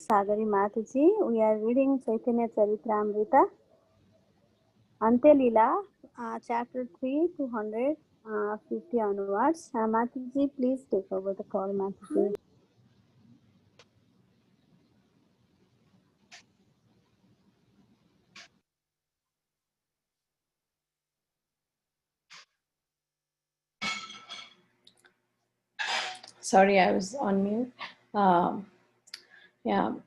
Sagari Mataji. We are reading Caitanya caritamrta, Antya lila, chapter 3, 250 onwards. Mataji, please take over the call, Mataji. Sorry, I was on mute.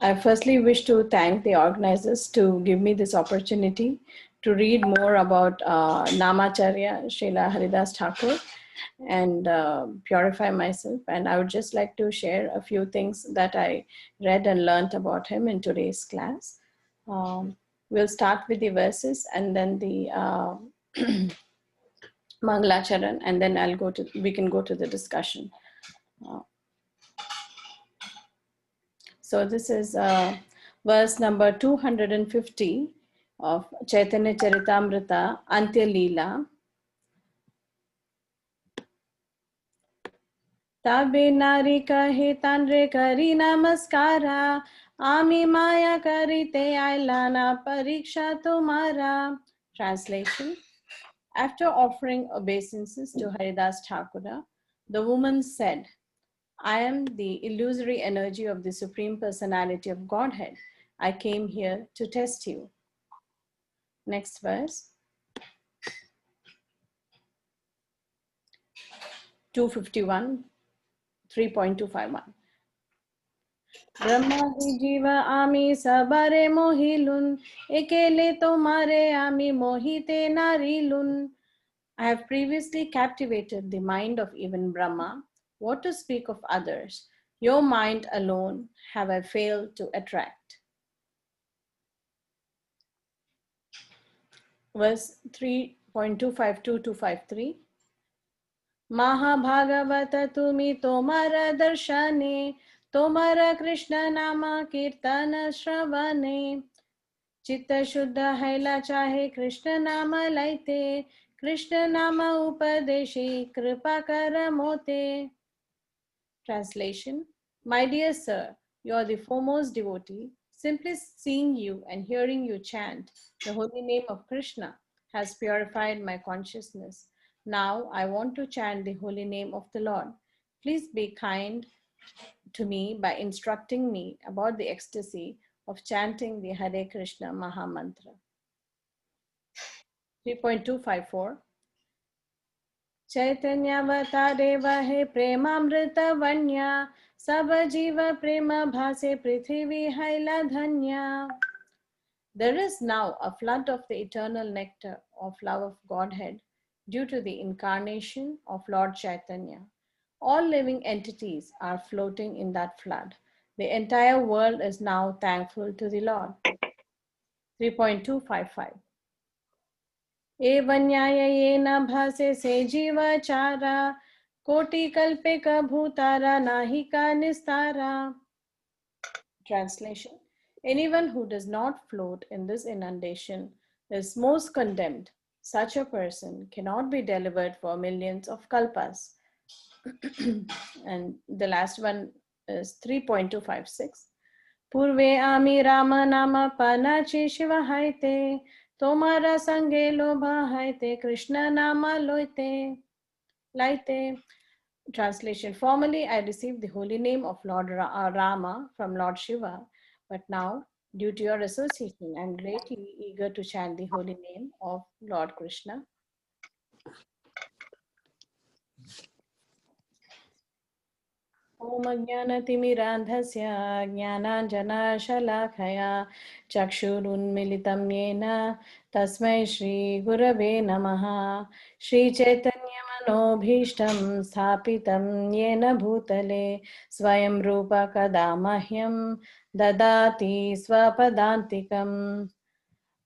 I firstly wish to thank the organizers to give me this opportunity to read more about Namacharya Srila Haridas Thakur and purify myself. And I would just like to share a few things that I read and learned about him in today's class. We'll start with the verses and then the Mangalacharan, and then we can go to the discussion. So this is verse number 250 of Caitanya Charitamrita, Antya lila. Tabe nari kahe tanre kari namaskara, ami maya karite ailana pariksha tumara. Translation: After offering obeisances to Haridas Thakura, the woman said, I am the illusory energy of the Supreme Personality of Godhead. I came here to test you. Next verse. 251, 3.251. Brahma di jiva ami sabare mohilun, ekele tomare ami mohite narilun. I have previously captivated the mind of even Brahma. What to speak of others? Your mind alone have I failed to attract. Verse 3.252-253. Mahabhagavata tumi tomara darshane, tomara Krishna nama kirtana shravane. Chitta shuddha haila chahe Krishna nama laite, Krishna nama upadeshi kripa karamote. Translation: My dear sir, you are the foremost devotee. Simply seeing you and hearing you chant the holy name of Krishna has purified my consciousness. Now I want to chant the holy name of the Lord. Please be kind to me by instructing me about the ecstasy of chanting the Hare Krishna Maha Mantra. 3.254. Caitanya Vatadeva he premamrita vanya, sava jiva prema bhase prithvi haila dhanya. There is now a flood of the eternal nectar of love of Godhead due to the incarnation of Lord Caitanya. All living entities are floating in that flood. The entire world is now thankful to the Lord. 3.255. Evanyaya yena bhase se jiva chara, koti kalpika bhutara nahika nistara. Translation: Anyone who does not float in this inundation is most condemned. Such a person cannot be delivered for millions of kalpas. And the last one is 3.256. Purve ami rama nama panachi shiva haite, tomara sange lobha haite Krishna nama loite. Laite. Translation: Formerly I received the holy name of Lord Rama from Lord Shiva, but now, due to your association, I am greatly eager to chant the holy name of Lord Krishna. Om Jnanatimirandhasya Jnananjanashalakaya Chakshurunmilitam Yena Tasmai Shri Gurave Namaha. Shri Chaitanya Manobhishtam Sthapitam Yena Bhutale Swayam Rupa Kadamahyam Dadati Swapadantikam.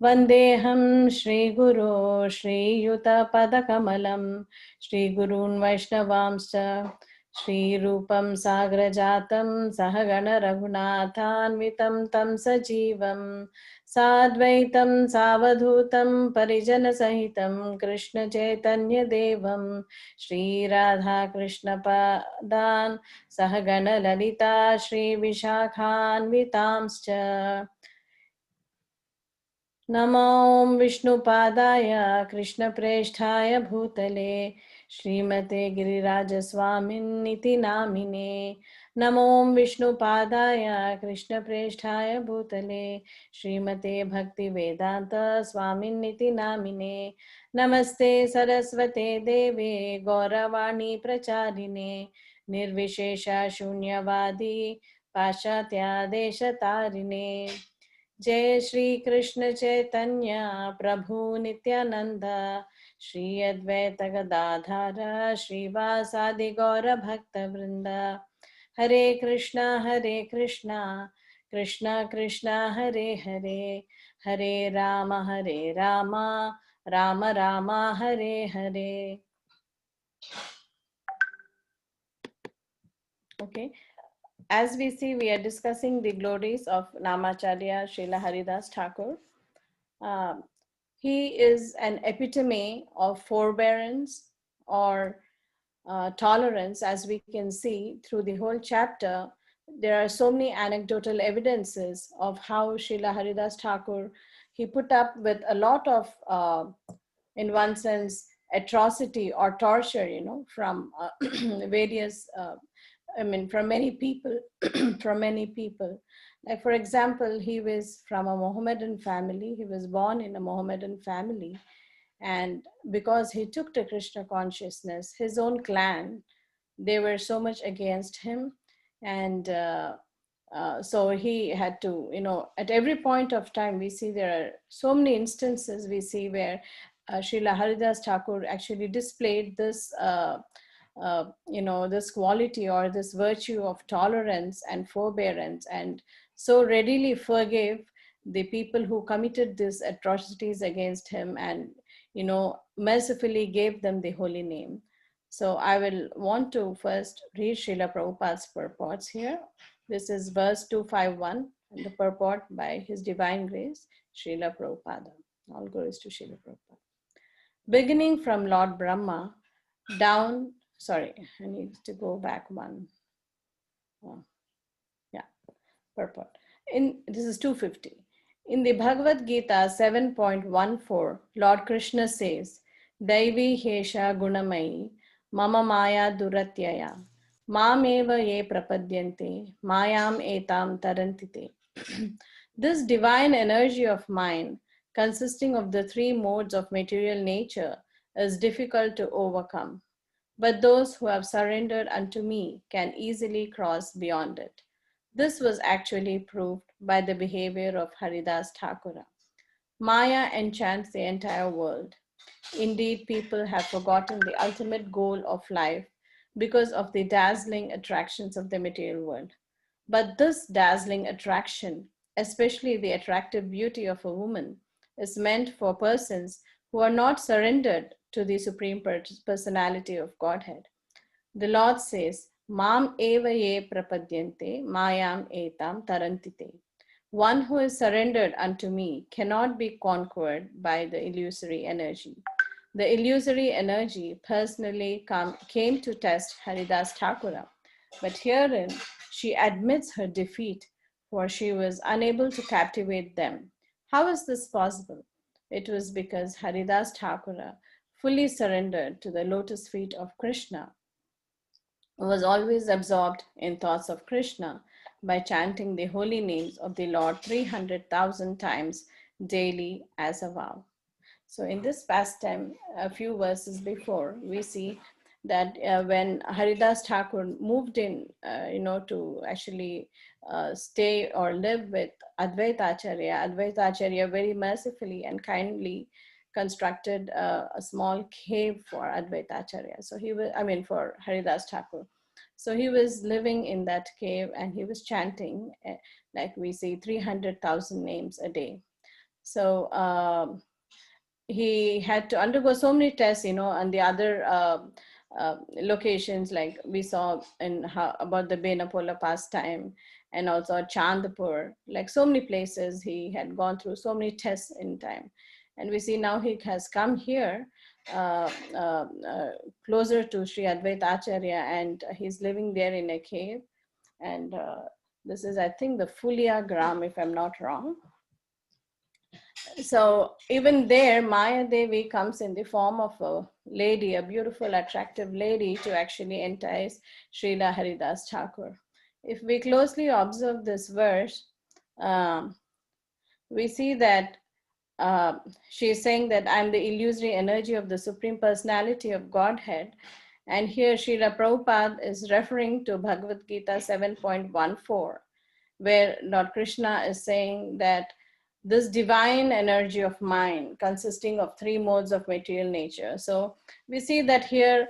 Vandeham Shri Guru Shri Yuta Padakamalam Shri Gurun Vaishnavamscha Shri Rupam Sagrajatam Sahagana Raghunathanvitam Tam Sajivam Sadvaitam Savadhutam Parijana Sahitam Krishna Chaitanya Devam Shri Radha Krishna Padan Sahagana Lalita Shri Vishakhanvitamscha नमो विष्णुपादाय कृष्णप्रेष्ठाय भूतले श्रीमते गिरिराजस्वामिन्निति नामिने नमो विष्णुपादाय कृष्णप्रेष्ठाय भूतले श्रीमते भक्तिवेदान्त स्वामिन्निति नामिने नमस्ते सरस्वते देवे गौरवाणी प्रचारिणे निर्विशेष शून्यवादी पाश्चात्यादेशतारिणे जय श्री कृष्ण चैतन्य प्रभु नित्यानंद श्री अद्वैत गदाधर श्रीवासादि गौर भक्त वृंद हरे Krishna Krishna Krishna Hare Hare Hare Ram Ram Ram Hare Hare. Okay, as we see, we are discussing the glories of Namacharya Srila Haridas Thakur. He is an epitome of forbearance or tolerance, as we can see through the whole chapter. There are so many anecdotal evidences of how Srila Haridas Thakur, he put up with a lot of, in one sense, atrocity or torture, from various, from many people, from many people. Like, for example, he was from a Mohammedan family. He was born in a Mohammedan family. And because he took to Krishna consciousness, his own clan, they were so much against him. And so he had to, at every point of time, we see there are so many instances we see where Srila Haridas Thakur actually displayed this, this quality or this virtue of tolerance and forbearance, and so readily forgave the people who committed these atrocities against him, and mercifully gave them the holy name. So I will want to first read Srila Prabhupada's purports here. This is verse 251, and the purport by His Divine Grace, Srila Prabhupada. All glories to Srila Prabhupada. Beginning from Lord Brahma, down, sorry, I need to go back one. Oh, yeah, purport. This is 250. In the Bhagavad Gita 7.14, Lord Krishna says, Daivi Hesha Gunamai, Mama Maya Duratyaya, Mameva ye prapadyante, Mayam etam tarantite. This divine energy of mine, consisting of the three modes of material nature, is difficult to overcome. But those who have surrendered unto me can easily cross beyond it. This was actually proved by the behavior of Haridas Thakura. Maya enchants the entire world. Indeed, people have forgotten the ultimate goal of life because of the dazzling attractions of the material world. But this dazzling attraction, especially the attractive beauty of a woman, is meant for persons who are not surrendered to the Supreme Personality of Godhead. The Lord says, Mam eva ye prapadyante, mayam etam tarantite. One who is surrendered unto me cannot be conquered by the illusory energy. The illusory energy personally came to test Haridas Thakura, but herein she admits her defeat, for she was unable to captivate them. How is this possible? It was because Haridas Thakura fully surrendered to the lotus feet of Krishna, was always absorbed in thoughts of Krishna by chanting the holy names of the Lord 300,000 times daily as a vow. So, in this pastime, a few verses before, we see that when Haridas Thakur moved in, to actually stay or live with Advaita Acharya very mercifully and kindly constructed a small cave for Advaita Acharya. So he was, for Haridas Thakur. So he was living in that cave and he was chanting, like we see, 300,000 names a day. So he had to undergo so many tests, and the other locations, like we saw in about the Benapola pastime, and also Chandpur, like so many places he had gone through so many tests in time. And we see now he has come here uh, uh, uh, closer to Sri Advaita Acharya, and he's living there in a cave. And this is, I think, the Fulia Gram, if I'm not wrong. So even there, Maya Devi comes in the form of a lady, a beautiful, attractive lady, to actually entice Srila Haridas Thakur. If we closely observe this verse, um, we see that she is saying that I'm the illusory energy of the Supreme Personality of Godhead. And here Srila Prabhupada is referring to Bhagavad Gita 7.14, where Lord Krishna is saying that this divine energy of mind consisting of three modes of material nature. So we see that here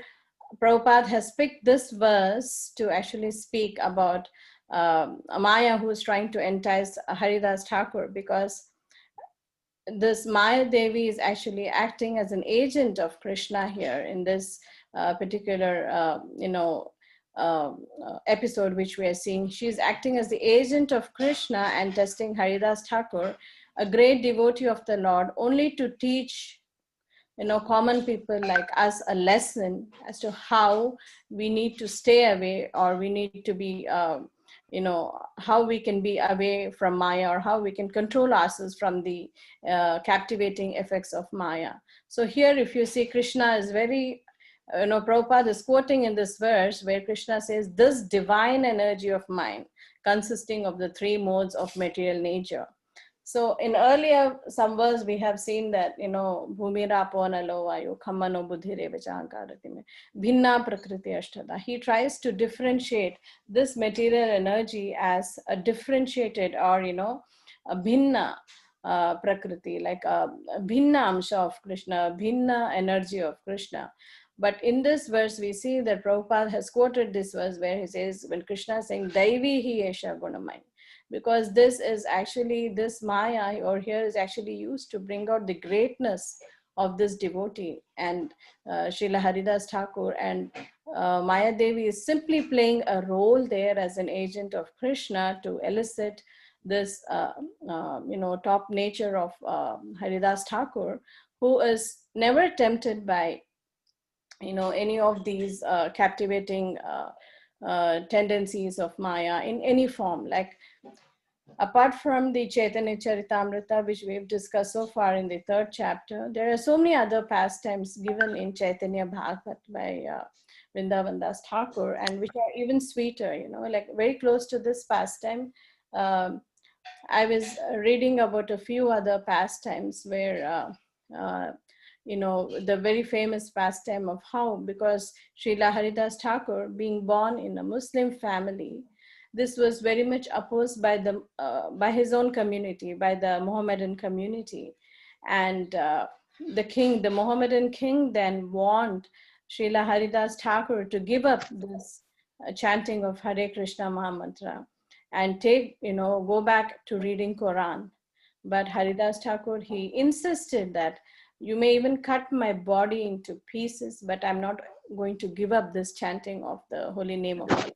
Prabhupada has picked this verse to actually speak about Maya, who is trying to entice Haridas Thakur, because this Maya Devi is actually acting as an agent of Krishna here in this particular, episode which we are seeing. She's acting as the agent of Krishna and testing Haridas Thakur, a great devotee of the Lord, only to teach common people like us a lesson as to how we need to stay away, or we need to be how we can be away from Maya, or how we can control ourselves from the captivating effects of Maya. So here, if you see, Krishna is very Prabhupada is quoting in this verse where Krishna says, this divine energy of mine consisting of the three modes of material nature. So in earlier some verse we have seen that bhumira ponalo vayu khammano buddhire vichahankarati me bhinna prakriti ashtada. He tries to differentiate this material energy as a differentiated, or a bhinna prakriti, like a bhinna amsha of Krishna, bhinna energy of Krishna. But in this verse, we see that Prabhupada has quoted this verse where he says, when Krishna is saying, Daivi hi esha gunamai, because this is actually, this Maya or here is actually used to bring out the greatness of this devotee. And Srila Haridas Thakur and Maya Devi is simply playing a role there as an agent of Krishna to elicit this, top nature of Haridas Thakur, who is never tempted by any of these captivating tendencies of Maya in any form. Like, apart from the Caitanya Charitamrta, which we've discussed so far in the 3rd chapter, there are so many other pastimes given in Caitanya Bhagavat by Vrindavan Das Thakur, and which are even sweeter, like very close to this pastime. I was reading about a few other pastimes where the very famous pastime of how, because Srila Haridas Thakur, being born in a Muslim family, this was very much opposed by his own community, by the Mohammedan community. And the Mohammedan king then warned Srila Haridas Thakur to give up this chanting of Hare Krishna Mahamantra and go back to reading Quran. But Haridas Thakur, he insisted that you may even cut my body into pieces, but I'm not going to give up this chanting of the holy name of Allah.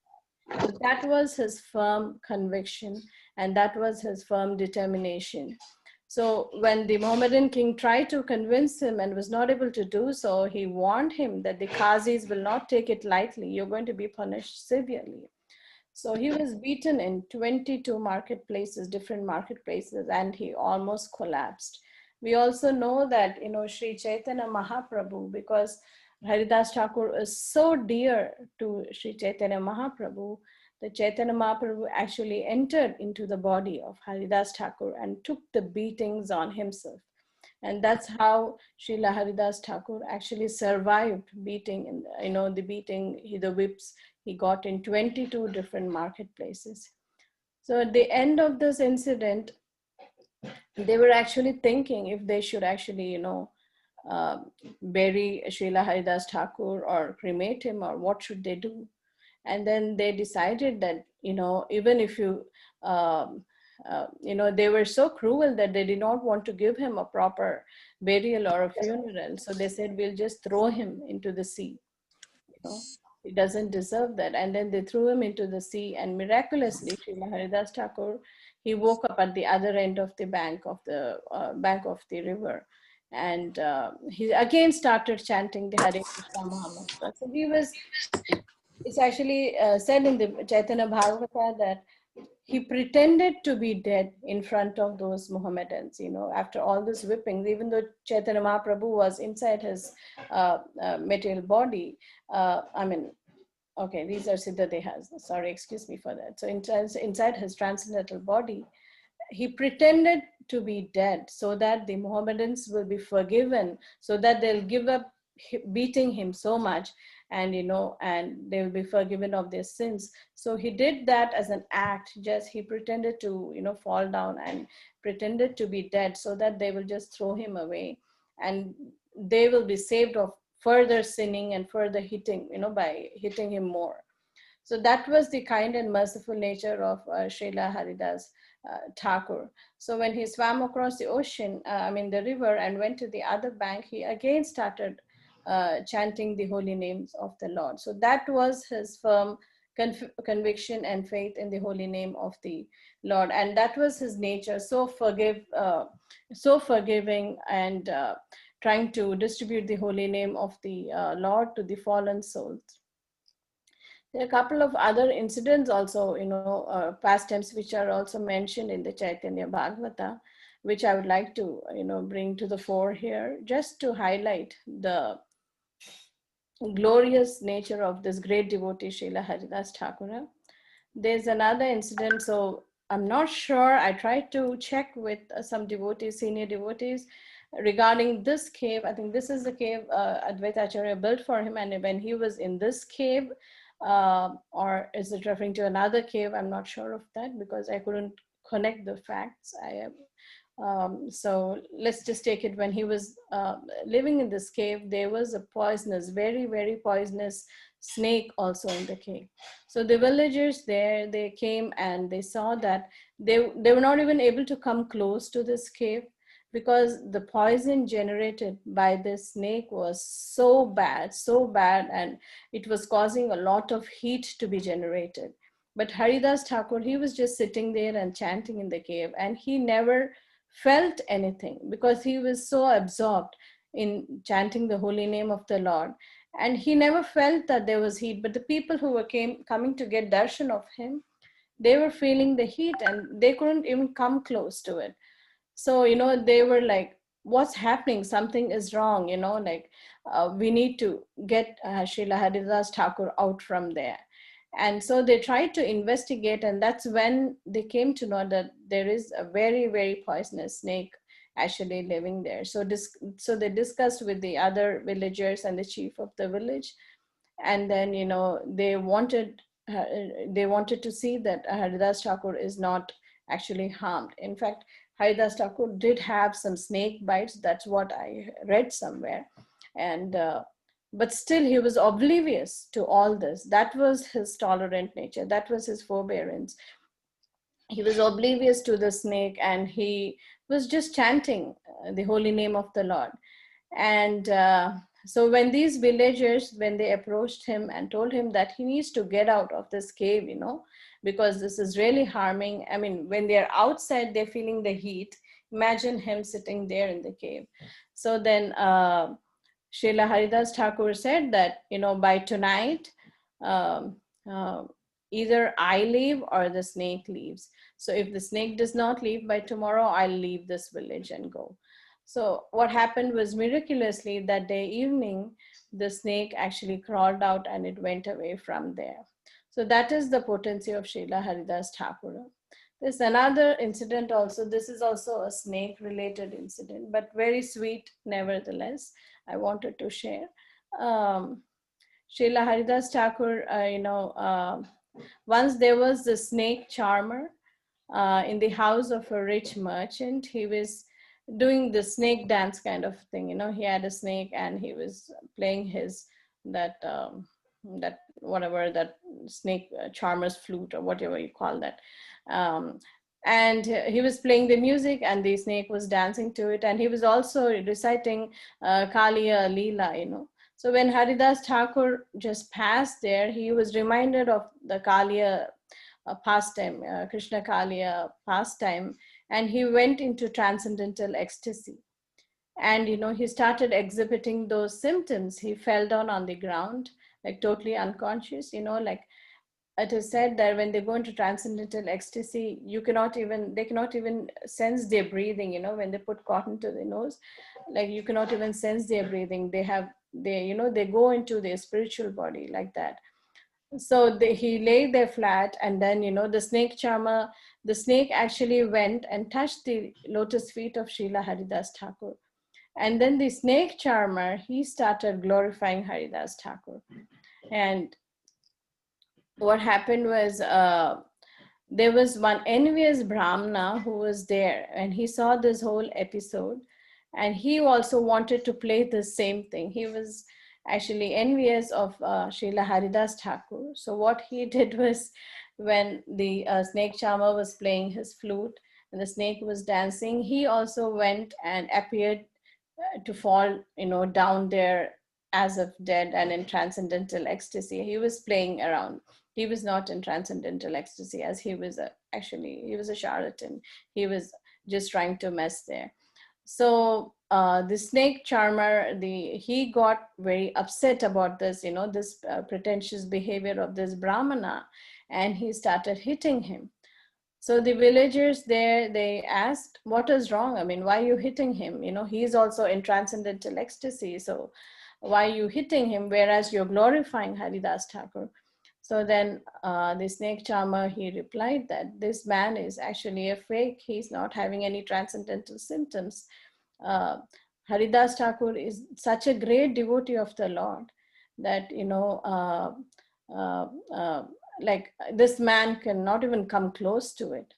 So that was his firm conviction, and that was his firm determination. So when the Mohammedan king tried to convince him and was not able to do so, he warned him that the Qazis will not take it lightly. You're going to be punished severely. So he was beaten in 22 marketplaces, different marketplaces, and he almost collapsed. We also know that, Sri Chaitanya Mahaprabhu, because Haridas Thakur is so dear to Sri Chaitanya Mahaprabhu, the Chaitanya Mahaprabhu actually entered into the body of Haridas Thakur and took the beatings on himself. And that's how Srila Haridas Thakur actually survived beating, the whips he got in 22 different marketplaces. So at the end of this incident, they were actually thinking if they should actually, bury Srila Haridas Thakur or cremate him, or what should they do. And then they decided that, even if they were so cruel that they did not want to give him a proper burial or a funeral. So they said, we'll just throw him into the sea. He doesn't deserve that. And then they threw him into the sea, and miraculously, Srila Haridas Thakur, he woke up at the other end of the bank of the river, and he again started chanting the Hare Krishna Mahamantra. So he was. It's actually said in the Chaitanya Bhagavata that he pretended to be dead in front of those Mohammedans, after all this whipping, even though Chaitanya Mahaprabhu was inside his material body. Okay, these are Siddha Dehas. Sorry, excuse me for that. So inside his transcendental body, he pretended to be dead so that the Mohammedans will be forgiven, so that they'll give up beating him so much, and and they will be forgiven of their sins. So he did that as an act. Just he pretended to fall down and pretended to be dead so that they will just throw him away, and they will be saved of further sinning and further hitting, by hitting him more. So that was the kind and merciful nature of Srila Haridas Thakur. So when he swam across the ocean, the river, and went to the other bank, he again started chanting the holy names of the Lord. So that was his firm conviction and faith in the holy name of the Lord, and that was his nature, so forgiving, and trying to distribute the holy name of the Lord to the fallen souls. There are a couple of other incidents also, pastimes, which are also mentioned in the Chaitanya Bhagavata, which I would like to, bring to the fore here, just to highlight the glorious nature of this great devotee, Srila Haridas Thakur. There's another incident, so I'm not sure. I tried to check with some devotees, senior devotees, regarding this cave. I think this is the cave Advaita Acharya built for him, and when he was in this cave, or is it referring to another cave? I'm not sure of that, because I couldn't connect the facts. So let's just take it. When he was living in this cave, there was a poisonous, very, very poisonous snake also in the cave. So the villagers there, they came and they saw that they were not even able to come close to this cave, because the poison generated by this snake was so bad, and it was causing a lot of heat to be generated. But Haridas Thakur, he was just sitting there and chanting in the cave, and he never felt anything, because he was so absorbed in chanting the holy name of the Lord, and he never felt that there was heat. But the people who were coming to get darshan of him, they were feeling the heat, and they couldn't even come close to it. So they were like, what's happening? Something is wrong, we need to get Srila Haridas Thakur out from there. And so they tried to investigate, and that's when they came to know that there is a very, very poisonous snake actually living there. So they discussed with the other villagers and the chief of the village, and then they wanted to see that Haridas Thakur is not actually harmed. In fact, Haridas Thakur did have some snake bites. That's what I read somewhere, and but still he was oblivious to all this. That was his tolerant nature. That was his forbearance. He was oblivious to the snake, and he was just chanting the holy name of the Lord. And so when these villagers, when they approached him and told him that he needs to get out of this cave, because this is really harming. I mean, when they're outside, they're feeling the heat. Imagine him sitting there in the cave. So then Srila Haridas Thakur said that, by tonight, um, either I leave or the snake leaves. So if the snake does not leave by tomorrow, I'll leave this village and go. So what happened was, miraculously that day evening, the snake actually crawled out and it went away from there. So that is the potency of Srila Haridas Thakur. There's another incident also. This is also a snake related incident, but very sweet nevertheless. I wanted to share. Srila Haridas Thakur, once there was the snake charmer in the house of a rich merchant. He was doing the snake dance kind of thing. He had a snake and he was playing his that whatever that snake charmer's flute or whatever you call that. And he was playing the music and the snake was dancing to it, and he was also reciting Kaliya lila. So when Haridas Thakur just passed there, he was reminded of the Kaliya pastime, Krishna Kaliya pastime, and he went into transcendental ecstasy. And he started exhibiting those symptoms. He fell down on the ground, like totally unconscious. Like it is said that when they go into transcendental ecstasy, they cannot even sense their breathing. When they put cotton to the nose, like you cannot even sense their breathing. They go into their spiritual body like that. So he lay there flat, and then the snake actually went and touched the lotus feet of Srila Haridas Thakur. And then the snake charmer, he started glorifying Haridas Thakur. And what happened was, there was one envious Brahmana who was there, and he saw this whole episode, and he also wanted to play the same thing. He was actually envious of Srila Haridas Thakur. So what he did was, when the snake charmer was playing his flute and the snake was dancing, he also went and appeared to fall, down there as if dead and in transcendental ecstasy. He was playing around. He was not in transcendental ecstasy, as he was he was a charlatan. He was just trying to mess there. So the snake charmer, he got very upset about this, this pretentious behavior of this Brahmana, and he started hitting him. So the villagers there, they asked, what is wrong? I mean, why are you hitting him? He's also in transcendental ecstasy. So why are you hitting him, whereas you're glorifying Haridas Thakur? So then the snake charmer, he replied that this man is actually a fake. He's not having any transcendental symptoms. Haridas Thakur is such a great devotee of the Lord that, uh, uh, like this man cannot even come close to it.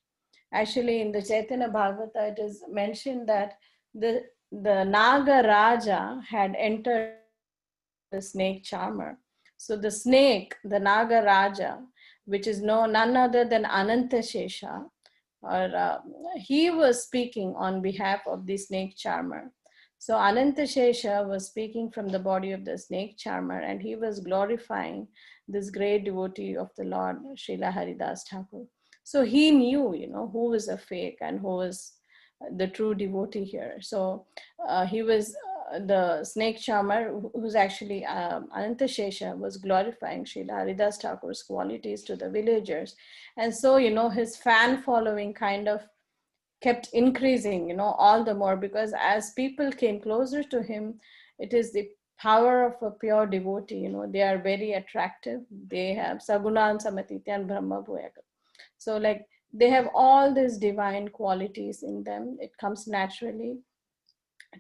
Actually, in the Chaitanya Bhagavata, it is mentioned that the Naga Raja had entered the snake charmer. So the snake, the Naga Raja, which is none other than Ananta Shesha, he was speaking on behalf of the snake charmer. So Ananta Shesha was speaking from the body of the snake charmer, and he was glorifying this great devotee of the Lord, Srila Haridas Thakur. So he knew, who was a fake and who was the true devotee here. So he was the snake charmer, who's actually Ananta Shesha, was glorifying Srila Haridas Thakur's qualities to the villagers. And so, his fan following kind of kept increasing, all the more, because as people came closer to him, it is the power of a pure devotee. They are very attractive. They have sagunan samatityan brahma bhuyaka. So like they have all these divine qualities in them. It comes naturally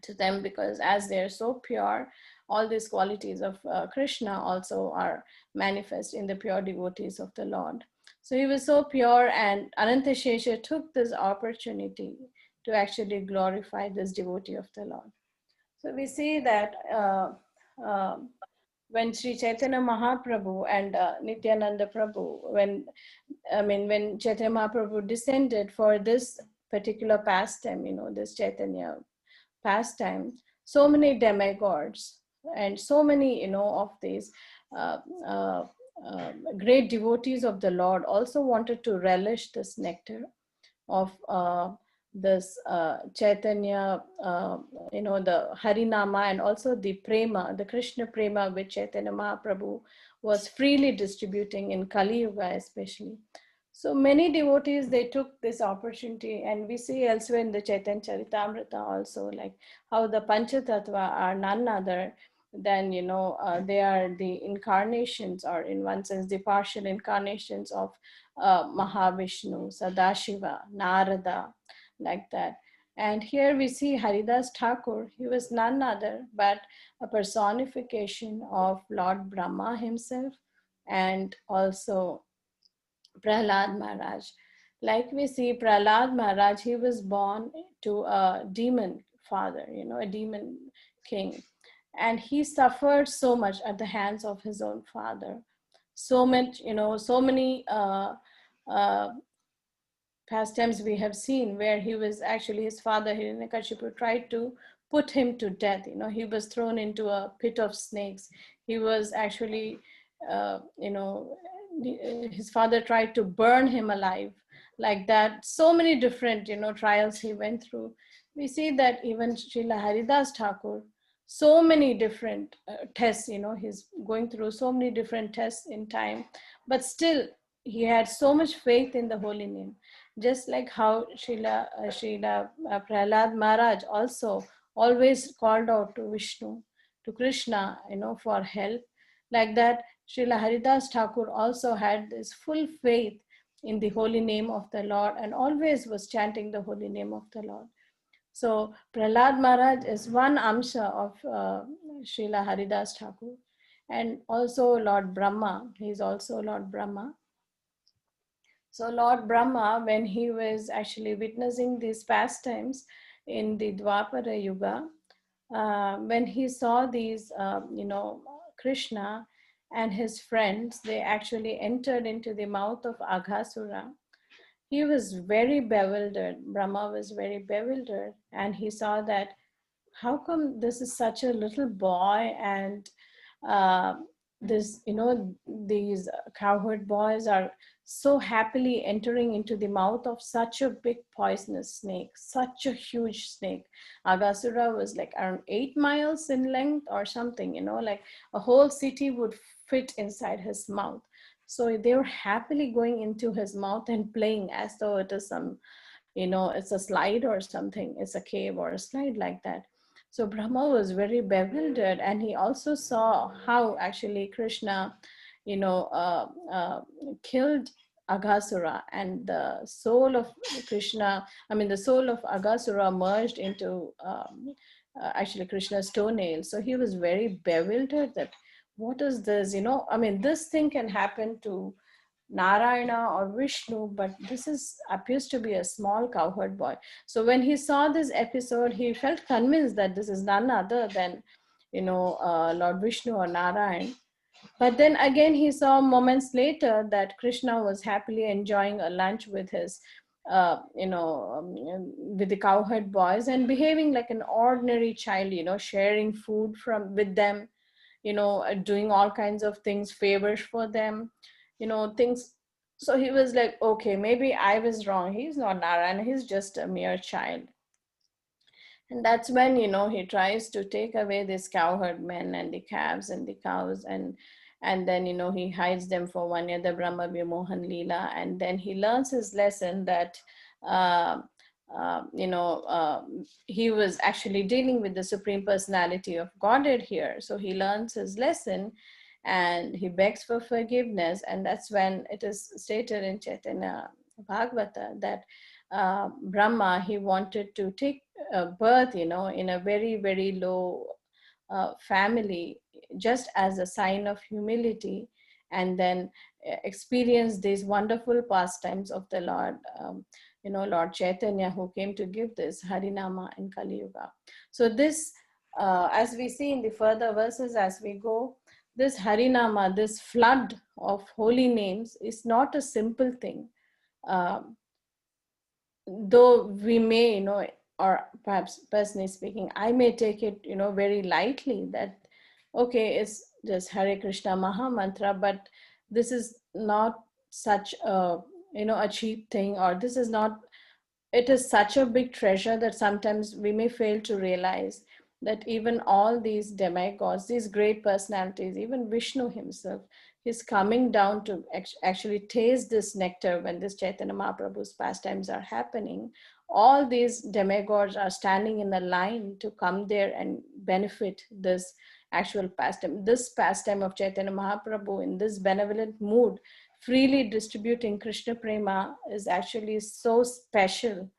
to them because as they're so pure, all these qualities of Krishna also are manifest in the pure devotees of the Lord. So he was so pure, and Ananta Shesha took this opportunity to actually glorify this devotee of the Lord. So we see that uh, when Sri Chaitanya Mahaprabhu and Nityananda Prabhu, when Chaitanya Mahaprabhu descended for this particular pastime, this Chaitanya pastime, so many demigods and so many, of these uh, uh, great devotees of the Lord also wanted to relish this nectar of this Chaitanya, the Harinama, and also the Prema, the Krishna Prema, which Chaitanya Mahaprabhu was freely distributing in Kali Yuga especially. So many devotees, they took this opportunity, and we see elsewhere in the Chaitanya Charitamrta also, like how the Panchatattva are none other than, they are the incarnations, or in one sense, the partial incarnations of Mahavishnu, Sadashiva, Narada, like that. And here we see Haridas Thakur. He was none other but a personification of Lord Brahma himself, and also Prahlada Maharaj. Like we see Prahlada Maharaj, he was born to a demon father, a demon king. And he suffered so much at the hands of his own father. So much, so many uh, pastimes we have seen where he was actually, his father Hiranyakashipu tried to put him to death. He was thrown into a pit of snakes. He was actually, his father tried to burn him alive, like that. So many different, trials he went through. We see that even Srila Haridas Thakur, so many different tests, he's going through so many different tests in time, but still he had so much faith in the holy name. Just like how Srila Prahlada Maharaj also always called out to Vishnu, to Krishna, for help. Like that, Srila Haridas Thakur also had this full faith in the holy name of the Lord and always was chanting the holy name of the Lord. So Prahlad Maharaj is one amsha of Srila Haridas Thakur. And also Lord Brahma, he's also Lord Brahma. So Lord Brahma, when he was actually witnessing these pastimes in the Dwapara Yuga, when he saw these, Krishna and his friends, they actually entered into the mouth of Aghasura. He was very bewildered. Brahma was very bewildered, and he saw that how come this is such a little boy, and uh, this, these cowherd boys are so happily entering into the mouth of such a big poisonous snake, such a huge snake. Aghasura was like around 8 miles in length or something, like a whole city would fit inside his mouth. So they were happily going into his mouth and playing as though it is some, it's a slide or something, it's a cave or a slide, like that. So Brahma was very bewildered, and he also saw how actually Krishna, killed Aghasura, and the soul of Krishna, the soul of Aghasura merged into actually Krishna's toenail. So he was very bewildered that what is this? This thing can happen to Narayana or Vishnu, but this appears to be a small cowherd boy. So when he saw this episode, he felt convinced that this is none other than, Lord Vishnu or Narayan. But then again, he saw moments later that Krishna was happily enjoying a lunch with his, with the cowherd boys and behaving like an ordinary child, sharing food with them, doing all kinds of things, favors for them, things. So he was like, okay, maybe I was wrong. He's not Narayan, he's just a mere child. And that's when, he tries to take away these cowherd men and the calves and the cows, and then, he hides them for 1 year, the Brahma Vimohan Lila, and then he learns his lesson that, uh, he was actually dealing with the Supreme Personality of Godhead here. So he learns his lesson and he begs for forgiveness. And that's when it is stated in Chaitanya Bhagavata that Brahma, he wanted to take birth, in a very, very low family, just as a sign of humility, and then experience these wonderful pastimes of the Lord, Lord Chaitanya, who came to give this Harinama in Kali Yuga. So this, as we see in the further verses as we go, this Harinama, this flood of holy names is not a simple thing. Though we may, or perhaps personally speaking, I may take it, very lightly that, okay, it's just Hare Krishna Maha Mantra, but this is not such a, a cheap thing, or this is not, it is such a big treasure that sometimes we may fail to realize that even all these demigods, these great personalities, even Vishnu himself, is coming down to actually taste this nectar when this Chaitanya Mahaprabhu's pastimes are happening. All these demigods are standing in a line to come there and benefit this actual pastime. This pastime of Chaitanya Mahaprabhu in this benevolent mood, freely distributing Krishna Prema, is actually so special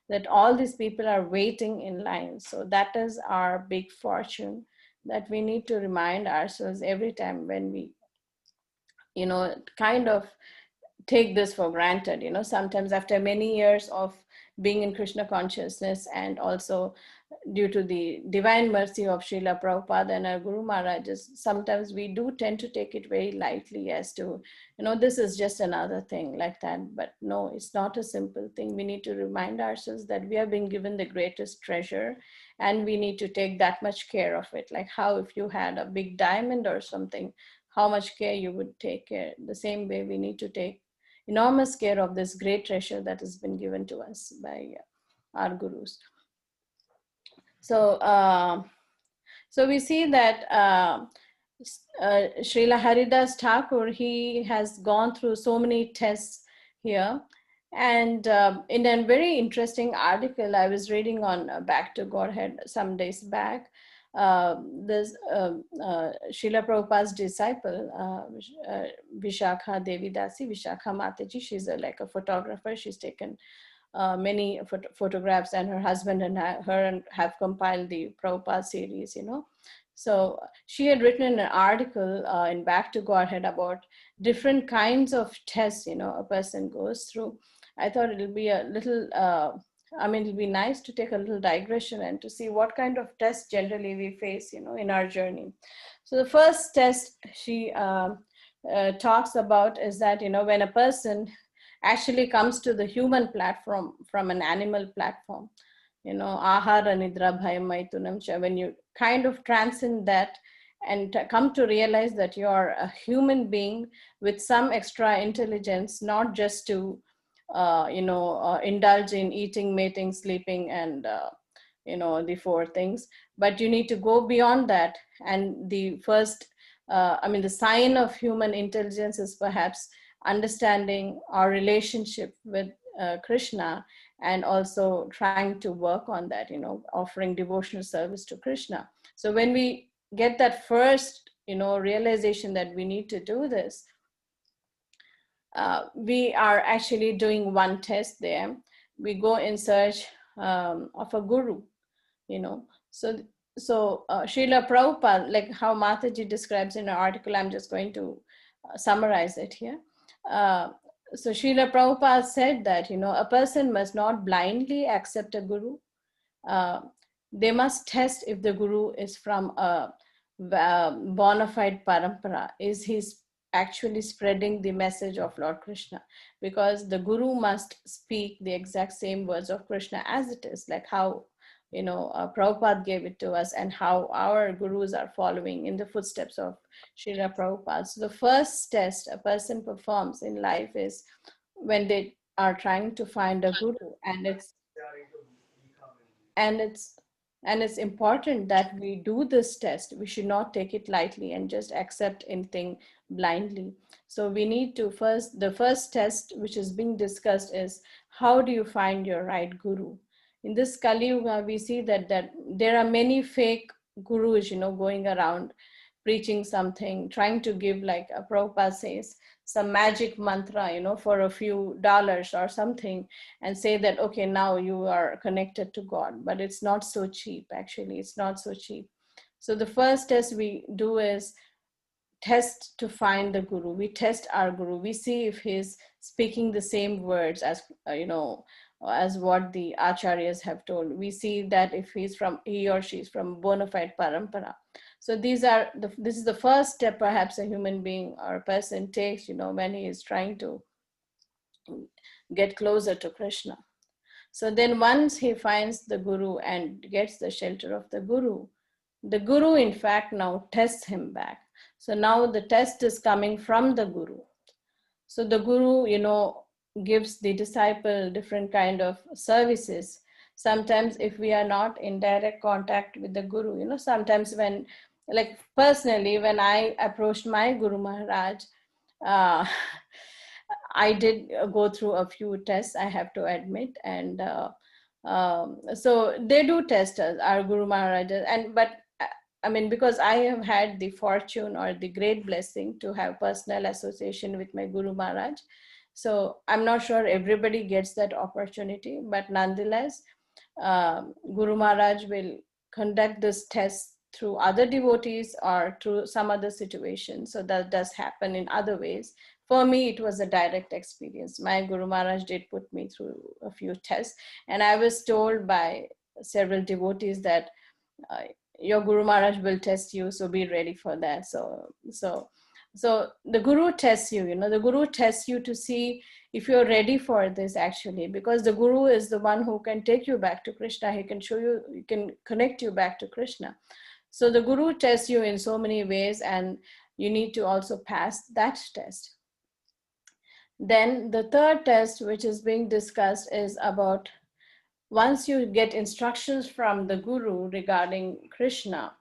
that all these people are waiting in line. So that is our big fortune that we need to remind ourselves every time when we, kind of take this for granted. Sometimes after many years of being in Krishna consciousness, and also due to the divine mercy of Srila Prabhupada and our Guru Maharajas, sometimes we do tend to take it very lightly as to, this is just another thing like that. But no, it's not a simple thing. We need to remind ourselves that we have been given the greatest treasure, and we need to take that much care of it. Like how if you had a big diamond or something, how much care you would take care. The same way we need to take enormous care of this great treasure that has been given to us by our gurus. So we see that Srila Haridas Thakur, he has gone through so many tests here. And in a very interesting article I was reading on Back to Godhead some days back, this Srila Prabhupada's disciple, Vishakha Devi Dasi, Vishakha Mataji, she's like a photographer. She's taken many photographs, and her husband and her have compiled the Prabhupada series, So she had written an article in Back to Godhead about different kinds of tests, a person goes through. I thought it'll be a little, it'll be nice to take a little digression and to see what kind of tests generally we face, in our journey. So the first test she talks about is that, when a person actually comes to the human platform from an animal platform, ahara nidra bhayam maitunam cha, when you kind of transcend that and come to realize that you are a human being with some extra intelligence, not just to indulge in eating, mating, sleeping, and the four things, but you need to go beyond that. And the first the sign of human intelligence is perhaps understanding our relationship with Krishna, and also trying to work on that, offering devotional service to Krishna. So when we get that first, realization that we need to do this, we are actually doing one test there. We go in search of a guru, So Srila Prabhupada, like how Mataji describes in an article, I'm just going to summarize it here. So Srila Prabhupada said that, a person must not blindly accept a guru. They must test if the guru is from a bona fide parampara. Is he actually spreading the message of Lord Krishna? Because the guru must speak the exact same words of Krishna as it is, like how Prabhupada gave it to us, and how our gurus are following in the footsteps of Srila Prabhupada. So the first test a person performs in life is when they are trying to find a guru, and it's important that we do this test. We should not take it lightly and just accept anything blindly. So we need to the first test which is being discussed is, how do you find your right guru? In this Kali Yuga, we see that there are many fake gurus, going around preaching something, trying to give, like Prabhupada says, some magic mantra, for a few dollars or something, and say that, okay, now you are connected to God. But it's not so cheap, actually. It's not so cheap. So the first test we do is test to find the guru. We test our guru. We see if he's speaking the same words as, as what the acharyas have told. We see that if he or she is from bona fide parampara. So this is the first step perhaps a human being or a person takes, when he is trying to get closer to Krishna. So then once he finds the guru and gets the shelter of the guru in fact now tests him back. So now the test is coming from the guru. So the guru, gives the disciple different kind of services. Sometimes if we are not in direct contact with the guru, sometimes when, like personally, when I approached my Guru Maharaj, I did go through a few tests, I have to admit. And so they do test us, our Guru Maharaj. But because I have had the fortune or the great blessing to have personal association with my Guru Maharaj. So I'm not sure everybody gets that opportunity, but nonetheless, Guru Maharaj will conduct this test through other devotees or through some other situation. So that does happen in other ways. For me, it was a direct experience. My Guru Maharaj did put me through a few tests, and I was told by several devotees that uh, your Guru Maharaj will test you, so be ready for that. So the Guru tests you, the Guru tests you to see if you're ready for this actually, because the Guru is the one who can take you back to Krishna. He can show you, he can connect you back to Krishna. So the Guru tests you in so many ways, and you need to also pass that test. Then the third test, which is being discussed, is about once you get instructions from the Guru regarding Krishna.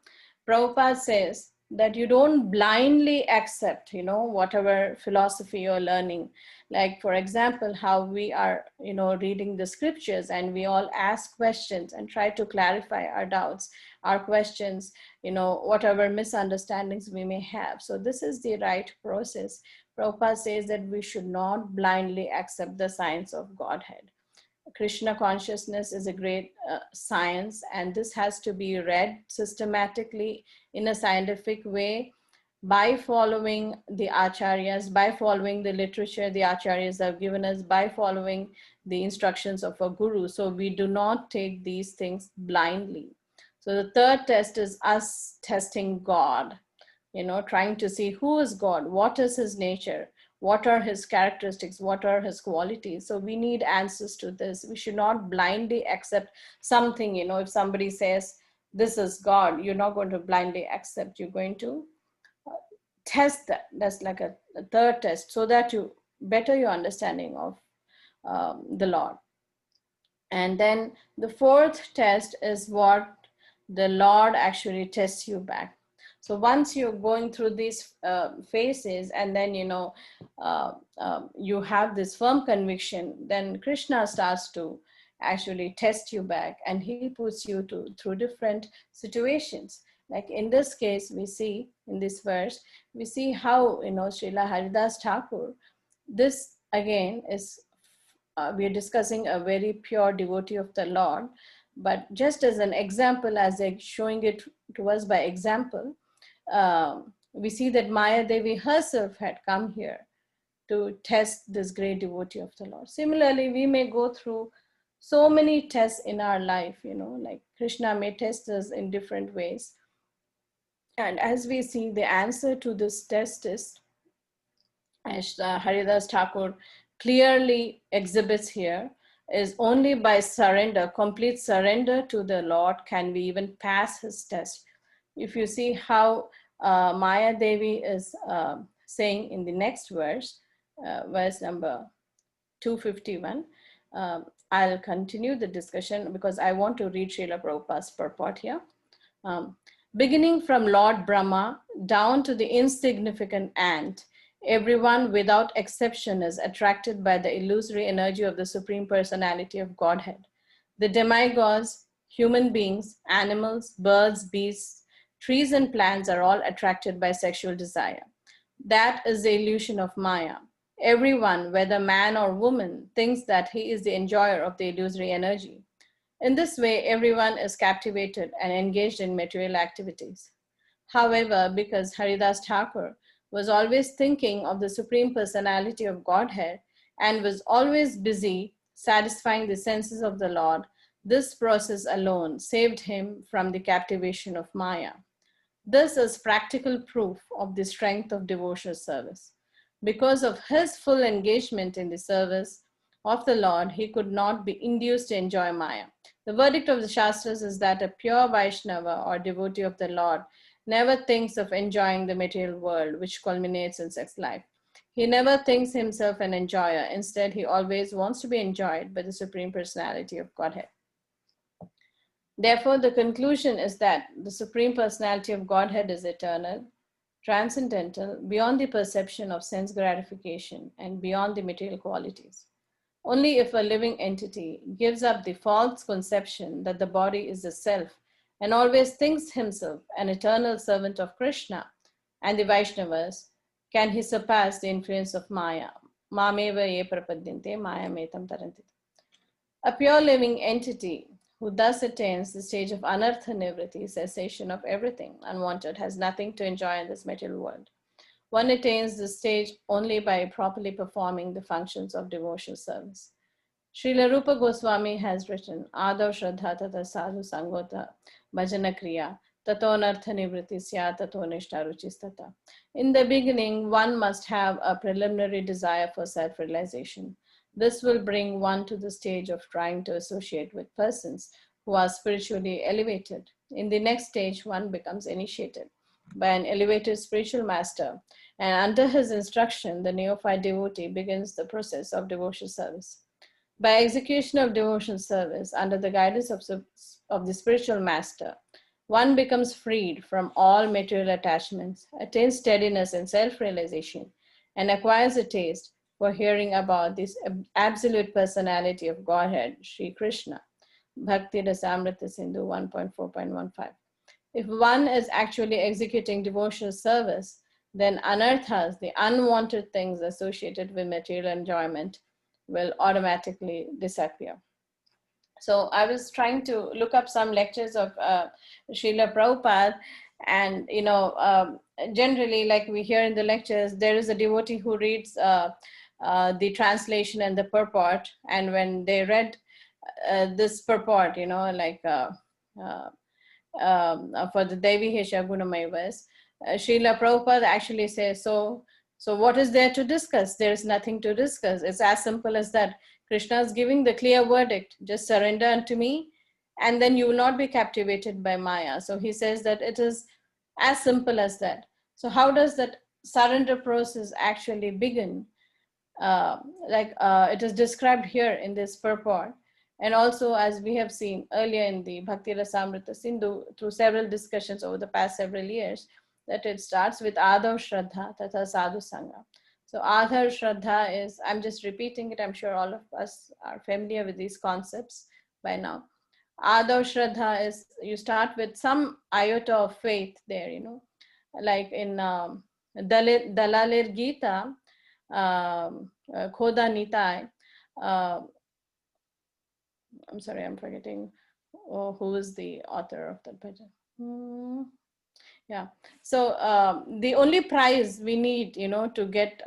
Prabhupada says that you don't blindly accept, whatever philosophy you're learning. Like, for example, how we are, reading the scriptures and we all ask questions and try to clarify our doubts, our questions, whatever misunderstandings we may have. So this is the right process. Prabhupada says that we should not blindly accept the science of Godhead. Krishna consciousness is a great science, and this has to be read systematically in a scientific way by following the acharyas, by following the literature the acharyas have given us, by following the instructions of a guru. So we do not take these things blindly. So the third test is us testing God, trying to see who is God, what is his nature, what are his characteristics, what are his qualities. So we need answers to this. We should not blindly accept something. If somebody says this is God, you're not going to blindly accept. You're going to test that. That's like a third test, so that you better your understanding of the Lord. And then the fourth test is what the Lord actually tests you back. So once you're going through these phases, and then you have this firm conviction, then Krishna starts to actually test you back, and he puts you through different situations. Like in this case, we see in this verse, we see how Srila Haridas Thakur, this again is we are discussing a very pure devotee of the Lord, but just as an example, as they're showing it to us by example, we see that Maya Devi herself had come here to test this great devotee of the Lord. Similarly, we may go through so many tests in our life, like Krishna may test us in different ways. And as we see, the answer to this test is, as Haridas Thakur clearly exhibits here, is only by surrender, complete surrender to the Lord, can we even pass his test. If you see how Maya Devi is saying in the next verse, verse number 251, I'll continue the discussion because I want to read Srila Prabhupada's purport here. Beginning from Lord Brahma down to the insignificant ant, everyone without exception is attracted by the illusory energy of the Supreme Personality of Godhead. The demigods, human beings, animals, birds, beasts, trees, and plants are all attracted by sexual desire. That is the illusion of Maya. Everyone, whether man or woman, thinks that he is the enjoyer of the illusory energy. In this way, everyone is captivated and engaged in material activities. However, because Haridas Thakur was always thinking of the Supreme Personality of Godhead and was always busy satisfying the senses of the Lord, this process alone saved him from the captivation of Maya. This is practical proof of the strength of devotional service. Because of his full engagement in the service of the Lord, he could not be induced to enjoy Maya. The verdict of the Shastras is that a pure Vaishnava or devotee of the Lord never thinks of enjoying the material world, which culminates in sex life. He never thinks himself an enjoyer. Instead, he always wants to be enjoyed by the Supreme Personality of Godhead. Therefore, the conclusion is that the Supreme Personality of Godhead is eternal, transcendental, beyond the perception of sense gratification, and beyond the material qualities. Only if a living entity gives up the false conception that the body is the self and always thinks himself an eternal servant of Krishna and the Vaishnavas, can he surpass the influence of Maya. Mameva ye prapadyante maya metam taranti. A pure living entity who thus attains the stage of anartha nivriti, cessation of everything unwanted, has nothing to enjoy in this material world. One attains this stage only by properly performing the functions of devotional service. Srila Rupa Goswami has written, Adav Shraddha Tata Sadhu Sangota Bhajana Kriya Tato Nartha Nivritti Sya Tato Nishta Ruchistata. In the beginning, one must have a preliminary desire for self-realization. This will bring one to the stage of trying to associate with persons who are spiritually elevated. In the next stage, one becomes initiated by an elevated spiritual master, and under his instruction, the neophyte devotee begins the process of devotional service. By execution of devotional service under the guidance of the spiritual master, one becomes freed from all material attachments, attains steadiness and self-realization, and acquires a taste for hearing about this absolute personality of Godhead, Sri Krishna. Bhakti Rasamrita Sindhu 1.4.15. If one is actually executing devotional service, then anarthas, the unwanted things associated with material enjoyment, will automatically disappear. So I was trying to look up some lectures of Srila Prabhupada, and generally, like we hear in the lectures, there is a devotee who reads the translation and the purport, and when they read this purport, for the Devi Hesha Gunamaivas, Srila Prabhupada actually says, so what is there to discuss? There is nothing to discuss. It's as simple as that. Krishna is giving the clear verdict, just surrender unto me, and then you will not be captivated by Maya. So he says that it is as simple as that. So how does that surrender process actually begin? It is described here in this purport. And also, as we have seen earlier in the Bhakti Rasamrita Sindhu, through several discussions over the past several years, that it starts with Adav Shraddha Tata Sadhu Sangha. So Adhar Shraddha is, I'm just repeating it, I'm sure all of us are familiar with these concepts by now. Adav Shraddha is, you start with some iota of faith there, like in Dalalir Gita, Khoda Nitai, I'm sorry, I'm forgetting who is the author of that bhajan. Yeah, so the only prize we need, to get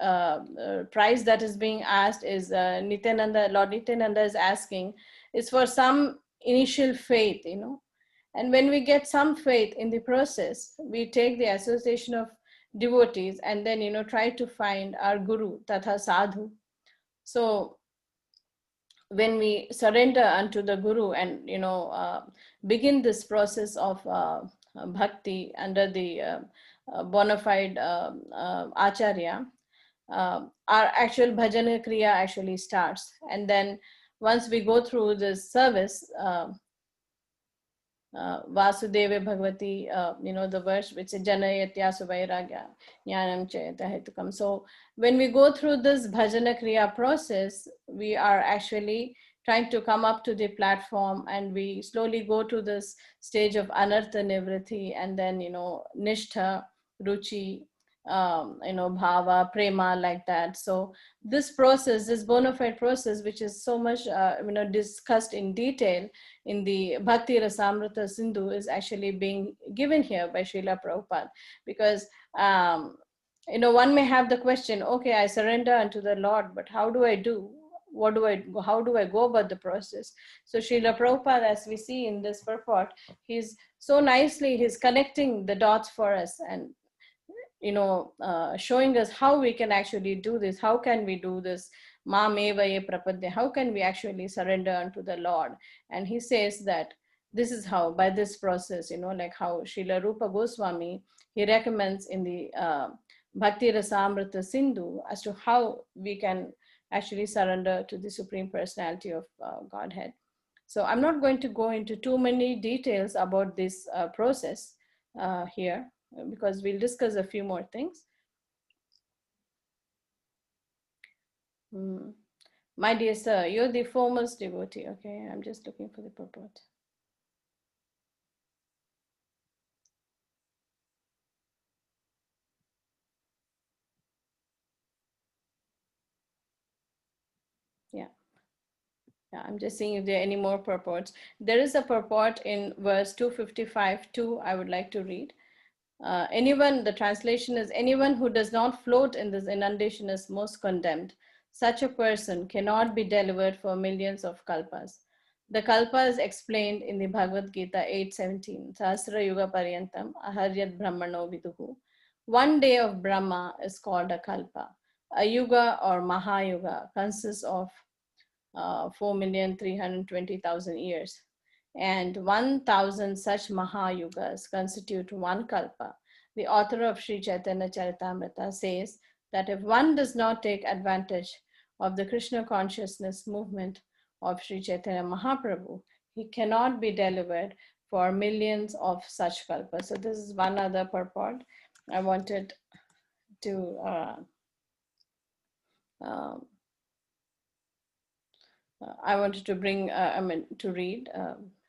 prize that is being asked is Nityananda, Lord Nityananda is asking, is for some initial faith, and when we get some faith in the process, we take the association of devotees and then, try to find our guru, Tatha Sadhu. So when we surrender unto the guru and begin this process of bhakti under the bona fide acharya, our actual bhajana kriya actually starts. And then once we go through this service, Vasudeva Bhagavati, the verse which is Janayatya Suvairagya Jnanam Chayata Hetukam. So when we go through this bhajana kriya process, we are actually trying to come up to the platform, and we slowly go to this stage of anartha nivritti, and then nishtha, ruchi, bhava, prema, like that. So this process, this bona fide process, which is so much discussed in detail in the Bhakti Rasamrita Sindhu, is actually being given here by Srila Prabhupada. Because one may have the question, okay, I surrender unto the Lord, but how do I do? How do I go about the process? So Srila Prabhupada, as we see in this purport, he's connecting the dots for us, and showing us how we can actually do this. How can we do this? Mameva ye prapadya. How can we actually surrender unto the Lord? And he says that this is how, by this process, like how Srila Rupa Goswami, he recommends in the Bhakti Rasamrita Sindhu as to how we can actually surrender to the Supreme Personality of Godhead. So I'm not going to go into too many details about this process here, because we'll discuss a few more things. My dear sir, you're the foremost devotee. Okay, I'm just looking for the purport. Yeah, I'm just seeing if there are any more purports. There is a purport in verse 255 too, I would like to read. the translation is, anyone who does not float in this inundation is most condemned. Such a person cannot be delivered for millions of kalpas. The kalpa is explained in the Bhagavad Gita 8:17. Sahasra yuga paryantam aharyat brahmano viduhu. One day of Brahma is called a kalpa. A yuga or mahayuga consists of 4,320,000 years, and 1,000 such mahayugas constitute one kalpa. The author of Sri Caitanya Charitamrta says that if one does not take advantage of the Krishna consciousness movement of Sri Chaitanya Mahaprabhu, he cannot be delivered for millions of such kalpas. So this is one other purport I wanted to bring, to read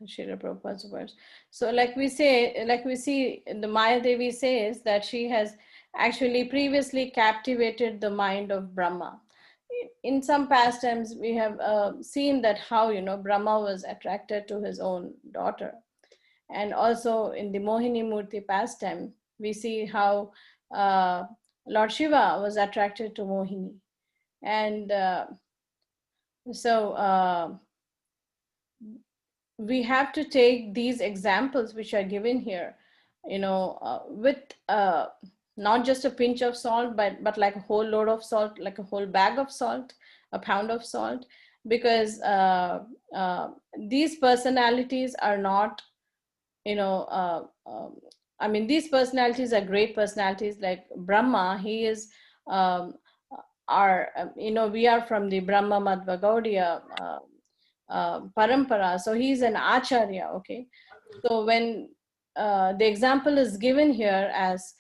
Srila Prabhupada's words. So like we see the Maya Devi says that she has actually previously captivated the mind of Brahma. In some pastimes, we have seen that how, Brahma was attracted to his own daughter. And also in the Mohini Murti pastime, we see how Lord Shiva was attracted to Mohini. And we have to take these examples which are given here, with not just a pinch of salt, but like a whole load of salt, like a whole bag of salt, a pound of salt, because these personalities are not, these personalities are great personalities. Like Brahma, he is we are from the Brahma Madhva Gaudiya parampara, so he's an acharya. Okay, so when the example is given here, as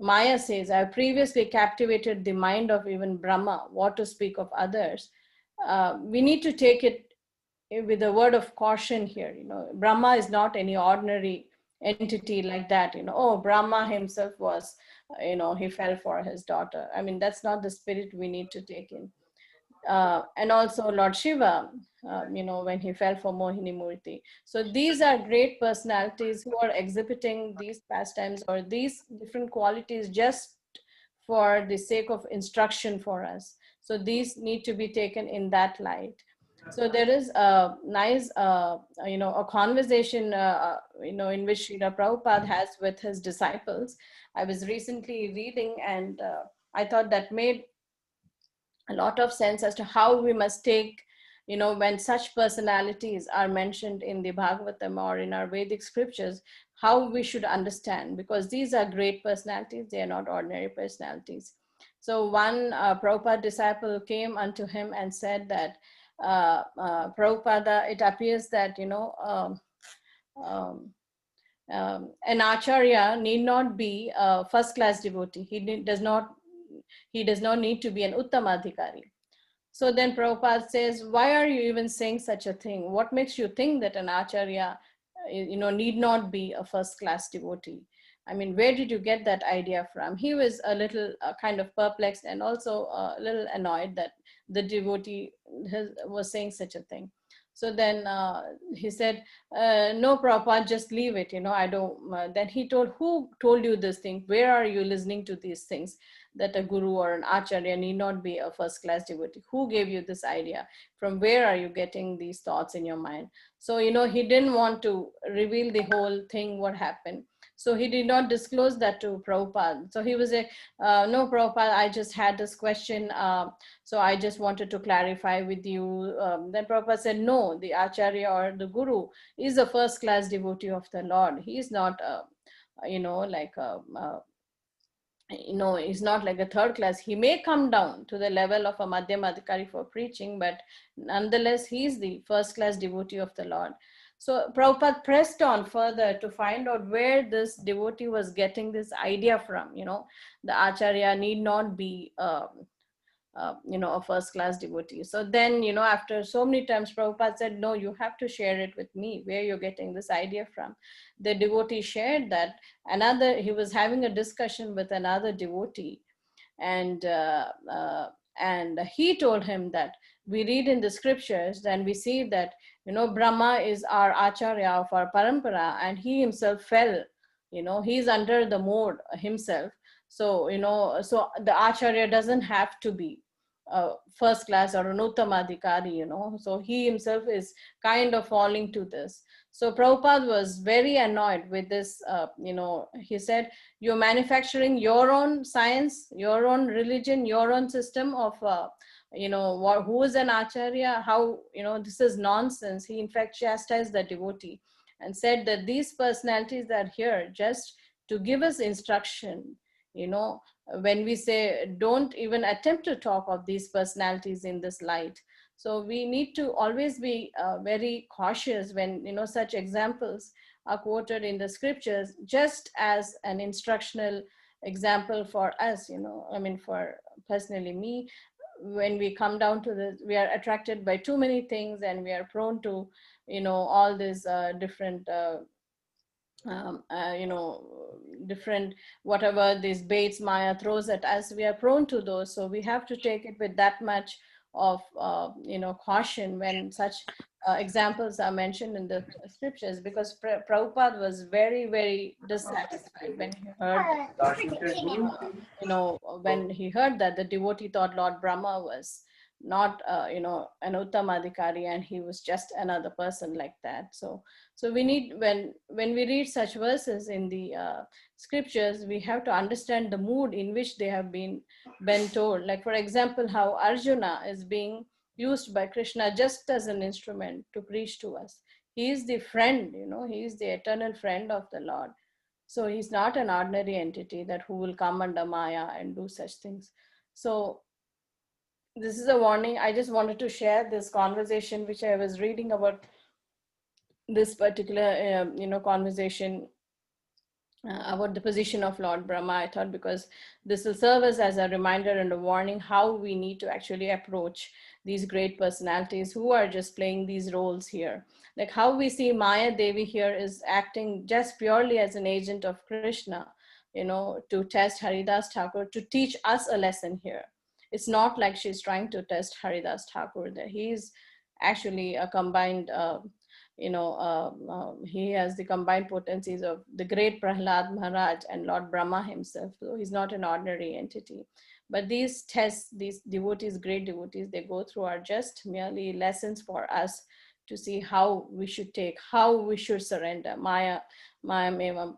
Maya says, I previously captivated the mind of even Brahma, what to speak of others. We need to take it with a word of caution here. Brahma is not any ordinary entity like that. Oh, Brahma himself was, he fell for his daughter. That's not the spirit we need to take in. And also Lord Shiva, when he fell for Mohini Murti. So these are great personalities who are exhibiting these pastimes or these different qualities just for the sake of instruction for us. So these need to be taken in that light. So there is a nice, a conversation, in which Srila Prabhupada has with his disciples. I was recently reading, and I thought that made a lot of sense as to how we must take, when such personalities are mentioned in the Bhagavatam or in our Vedic scriptures, how we should understand, because these are great personalities, they are not ordinary personalities. So one Prabhupada disciple came unto him and said that, Prabhupada, it appears that, an acharya need not be a first class devotee. He does not need to be an uttamadhikari. So then Prabhupada says, why are you even saying such a thing? What makes you think that an acharya, need not be a first class devotee? Where did you get that idea from? He was a little kind of perplexed and also a little annoyed that the devotee was saying such a thing. So then he said, no, Prabhupada, just leave it. I don't. Then he told, who told you this thing? Where are you listening to these things? That a guru or an acharya need not be a first class devotee. Who gave you this idea? From where are you getting these thoughts in your mind? So, he didn't want to reveal the whole thing, what happened. So he did not disclose that to Prabhupada. So he was like, no, Prabhupada, I just had this question. So I just wanted to clarify with you. Then Prabhupada said, no, the acharya or the guru is a first class devotee of the Lord. He is not, like he's not like a third class. He may come down to the level of a madhyamadhikari for preaching, but nonetheless, he is the first class devotee of the Lord. So Prabhupada pressed on further to find out where this devotee was getting this idea from. The acharya need not be a first class devotee. So then, after so many times, Prabhupada said, no, you have to share it with me, where you're getting this idea from. The devotee shared that he was having a discussion with another devotee, and he told him that we read in the scriptures, then we see that, Brahma is our acharya of our parampara, and he himself fell you know, he's under the mode himself. So, you know, so the acharya doesn't have to be first class or an uttamadhikari, you know, so he himself is kind of falling to this. So Prabhupada was very annoyed with this, you know, he said, you're manufacturing your own science, your own religion, your own system of, you know, who is an acharya, how, you know, this is nonsense. He in fact chastised the devotee and said that these personalities are here just to give us instruction, you know, when we say don't even attempt to talk of these personalities in this light. So we need to always be very cautious when, you know, such examples are quoted in the scriptures just as an instructional example for us, you know. I mean, for personally me, when we come down to this, we are attracted by too many things and we are prone to, you know, all these different you know, different whatever these baits Maya throws at us, we are prone to those. So we have to take it with that much of you know, caution when such examples are mentioned in the scriptures, because Prabhupada was very, very dissatisfied when he heard you know, when he heard that the devotee thought Lord Brahma was not you know, an uttamadhikari and he was just another person like that. So we need, when we read such verses in the scriptures, we have to understand the mood in which they have been told. Like for example, how Arjuna is being used by Krishna just as an instrument to preach to us. He is the friend, you know, he is the eternal friend of the Lord. So he's not an ordinary entity that who will come under Maya and do such things. So this is a warning. I just wanted to share this conversation which I was reading about, this particular you know, conversation about the position of Lord Brahma. I thought because this will serve us as a reminder and a warning how we need to actually approach these great personalities who are just playing these roles here. Like how we see Maya Devi here is acting just purely as an agent of Krishna, you know, to test Haridas Thakur, to teach us a lesson here. It's not like she's trying to test Haridas Thakur, that he's actually a combined you know, he has the combined potencies of the great Prahlada Maharaja and Lord Brahma himself. So he's not an ordinary entity. But these tests, these devotees, great devotees, they go through are just merely lessons for us to see how we should take, how we should surrender. Maya meva,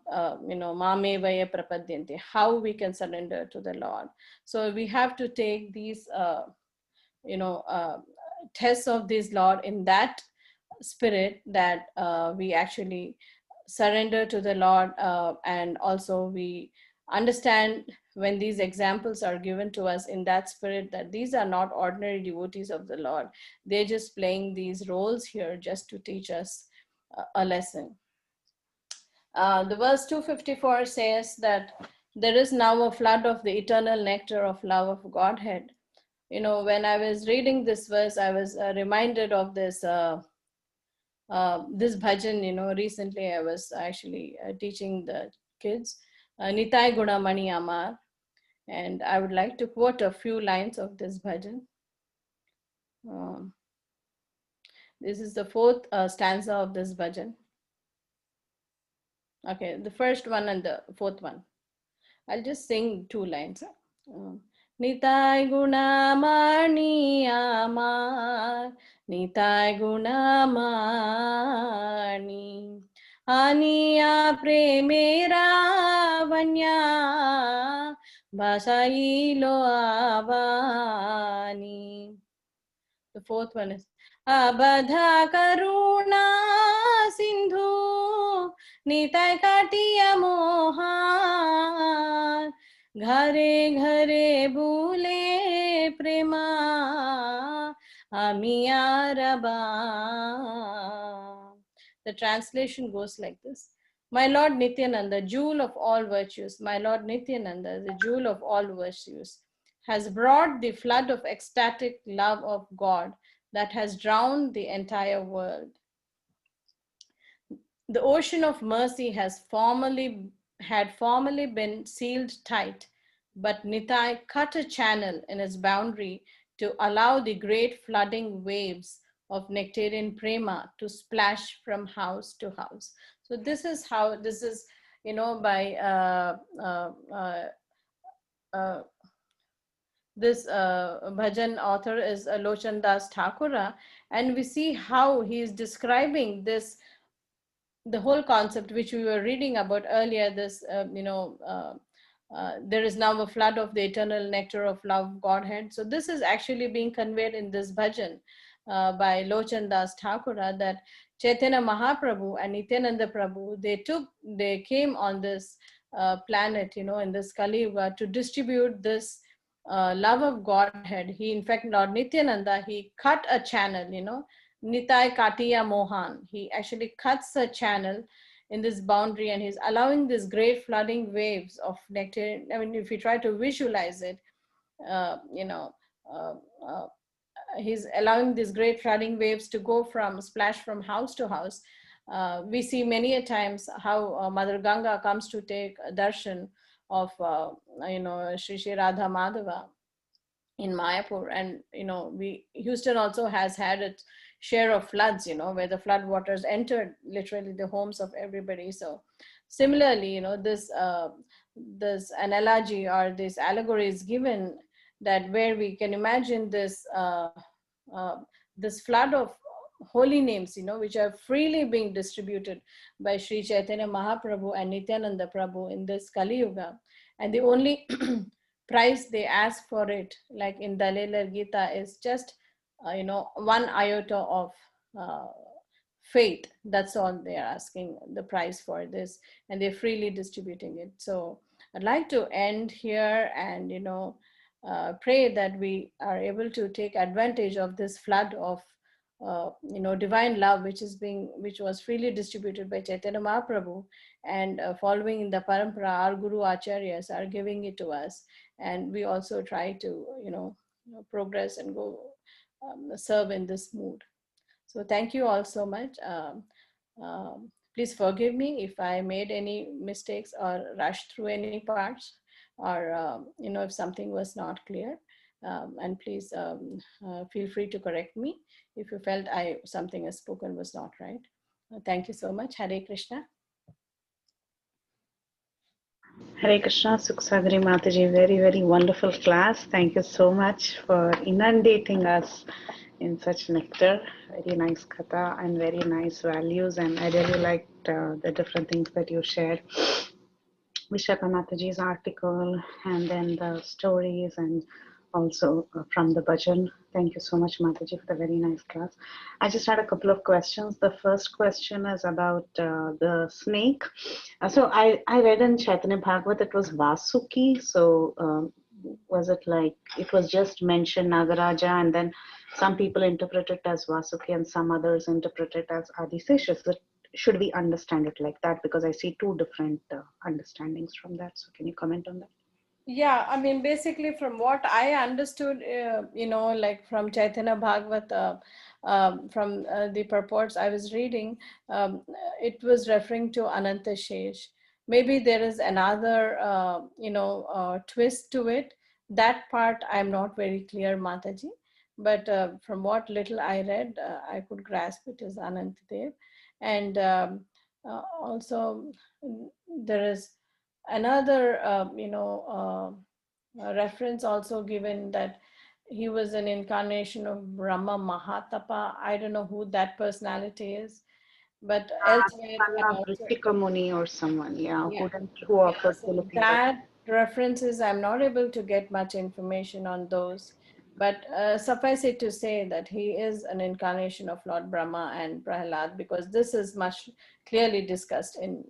you know, mameva ye prapadyante, how we can surrender to the Lord. So we have to take these, you know, tests of this Lord in that spirit, that we actually surrender to the Lord, and also we understand when these examples are given to us in that spirit, that these are not ordinary devotees of the Lord. They're just playing these roles here just to teach us a lesson. The verse 254 says that there is now a flood of the eternal nectar of love of Godhead. You know, when I was reading this verse, I was reminded of this this bhajan. You know, recently I was actually teaching the kids Nitai Guna Mani Amar, and I would like to quote a few lines of this bhajan. This is the fourth stanza of this bhajan. Okay, the first one and the fourth one. I'll just sing two lines. Nitai Guna Mani Amar, Nitai Guna Mani, Aniya Premera Vanya, Basailo Avani. The fourth one is Abadha Karuna Sindhu, Nitai Katiya Mohan, Ghare Ghare Bhule Prema, Amiyaraba. The translation goes like this. My Lord Nityananda, jewel of all virtues, my Lord Nityananda, the jewel of all virtues, has brought the flood of ecstatic love of God that has drowned the entire world. The ocean of mercy had formerly been sealed tight, but Nitai cut a channel in its boundary to allow the great flooding waves of nectarian prema to splash from house to house. So this is how, this is, by this bhajan author is Lochan Das Thakura, and we see how he is describing this, the whole concept which we were reading about earlier, this there is now a flood of the eternal nectar of love Godhead. So this is actually being conveyed in this bhajan by Lochan Das Thakura, that Chaitanya Mahaprabhu and Nityananda Prabhu, they came on this planet, in this Kali Yuga, to distribute this love of Godhead. He, in fact, Lord Nityananda, he cut a channel, Nitai Katiya Mohan. He actually cuts a channel in this boundary, and he's allowing these great flooding waves of nectar. I mean, if you try to visualize it, uh, you know, uh, uh, he's allowing these great flooding waves to go from splash from house to house. We see many a times how Mother Ganga comes to take a darshan of Shri Radha Madhava in Mayapur, and Houston also has had its share of floods, where the flood waters entered literally the homes of everybody. So similarly, this analogy or this allegory is given, that where we can imagine uh, this flood of holy names, which are freely being distributed by Sri Chaitanya Mahaprabhu and Nityananda Prabhu in this Kali Yuga. And the only price they ask for it, like in Dalilar Gita, is just one iota of uh, faith. That's all they are asking, the price for this, and they're freely distributing it. So I'd like to end here and pray that we are able to take advantage of this flood of divine love, which was freely distributed by Chaitanya Mahaprabhu, and following in the parampara, our Guru Acharyas are giving it to us, and we also try to progress and go serve in this mood. So thank you all so much. Please forgive me if I made any mistakes or rushed through any parts, or if something was not clear. And please feel free to correct me if you felt something I spoken was not right. Thank you so much. Hare Krishna. Hare Krishna, Sukha Mataji, very, very wonderful class. Thank you so much for inundating us in such nectar. Very nice katha and very nice values, and I really liked the different things that you shared. Vishaka Mataji's article, and then the stories, and also from the bhajan. Thank you so much, Mataji, for the very nice class. I just had a couple of questions. The first question is about the snake. So I read in Chaitanya Bhagavat it was Vasuki. So was it like it was just mentioned Nagaraja, and then some people interpret it as Vasuki and some others interpret it as Adisesha? Should we understand it like that? Because I see two different understandings from that. So can you comment on that? Yeah, I mean, basically from what I understood, like from Chaitanya Bhagavat, from the purports I was reading, it was referring to Ananta Shesh. Maybe there is another, twist to it. That part I'm not very clear, Mataji. But from what little I read, I could grasp it as Anantadev. And also there is another reference also given, that he was an incarnation of Brahma Mahatapa. I don't know who that personality is, but elsewhere Son of also, Ritika Muni or someone, yeah, yeah, who yeah. offered So Tulasi. that references, I'm not able to get much information on those, but suffice it to say that he is an incarnation of Lord Brahma and Prahlad, because this is much clearly discussed in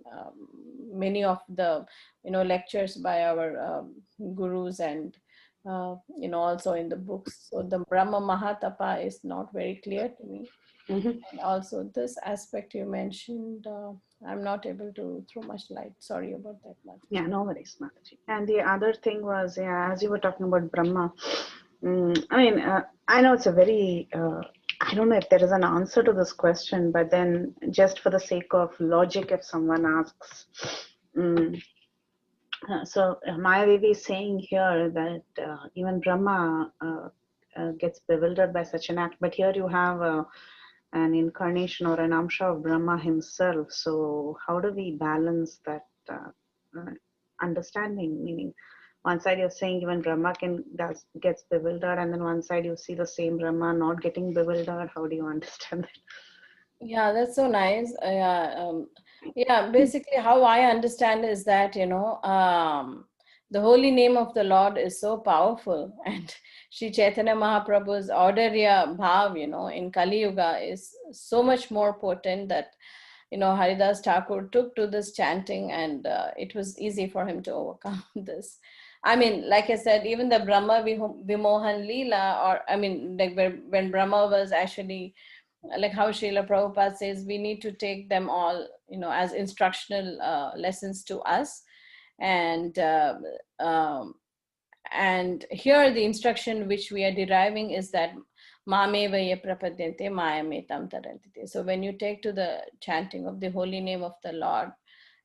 many of the lectures by our gurus, and also in the books. So the Brahma Mahatapa is not very clear to me. Mm-hmm. And also this aspect you mentioned, I'm not able to throw much light. Sorry about that much. Yeah, no worries, Mataji. And the other thing was, yeah, as you were talking about Brahma, I mean, I know it's a very, I don't know if there is an answer to this question, but then just for the sake of logic, if someone asks, so Mayadevi is saying here that even Brahma gets bewildered by such an act, but here you have an incarnation or an amsha of Brahma himself. So how do we balance that understanding, meaning one side you're saying even Brahma gets bewildered, and then one side you see the same Brahma not getting bewildered. How do you understand that? Yeah, that's so nice. Yeah, basically how I understand is that, the holy name of the Lord is so powerful, and Sri Chaitanya Mahaprabhu's Audharya Bhav, in Kali Yuga is so much more potent that, Haridas Thakur took to this chanting, and it was easy for him to overcome this. I mean, like I said, even the Brahma Vimohan Lila, or I mean, like when Brahma was actually, like how Srila Prabhupada says, we need to take them all, as instructional lessons to us. And and here the instruction which we are deriving is that Mameva ye prapadyante mayametam tarantite. So when you take to the chanting of the holy name of the Lord,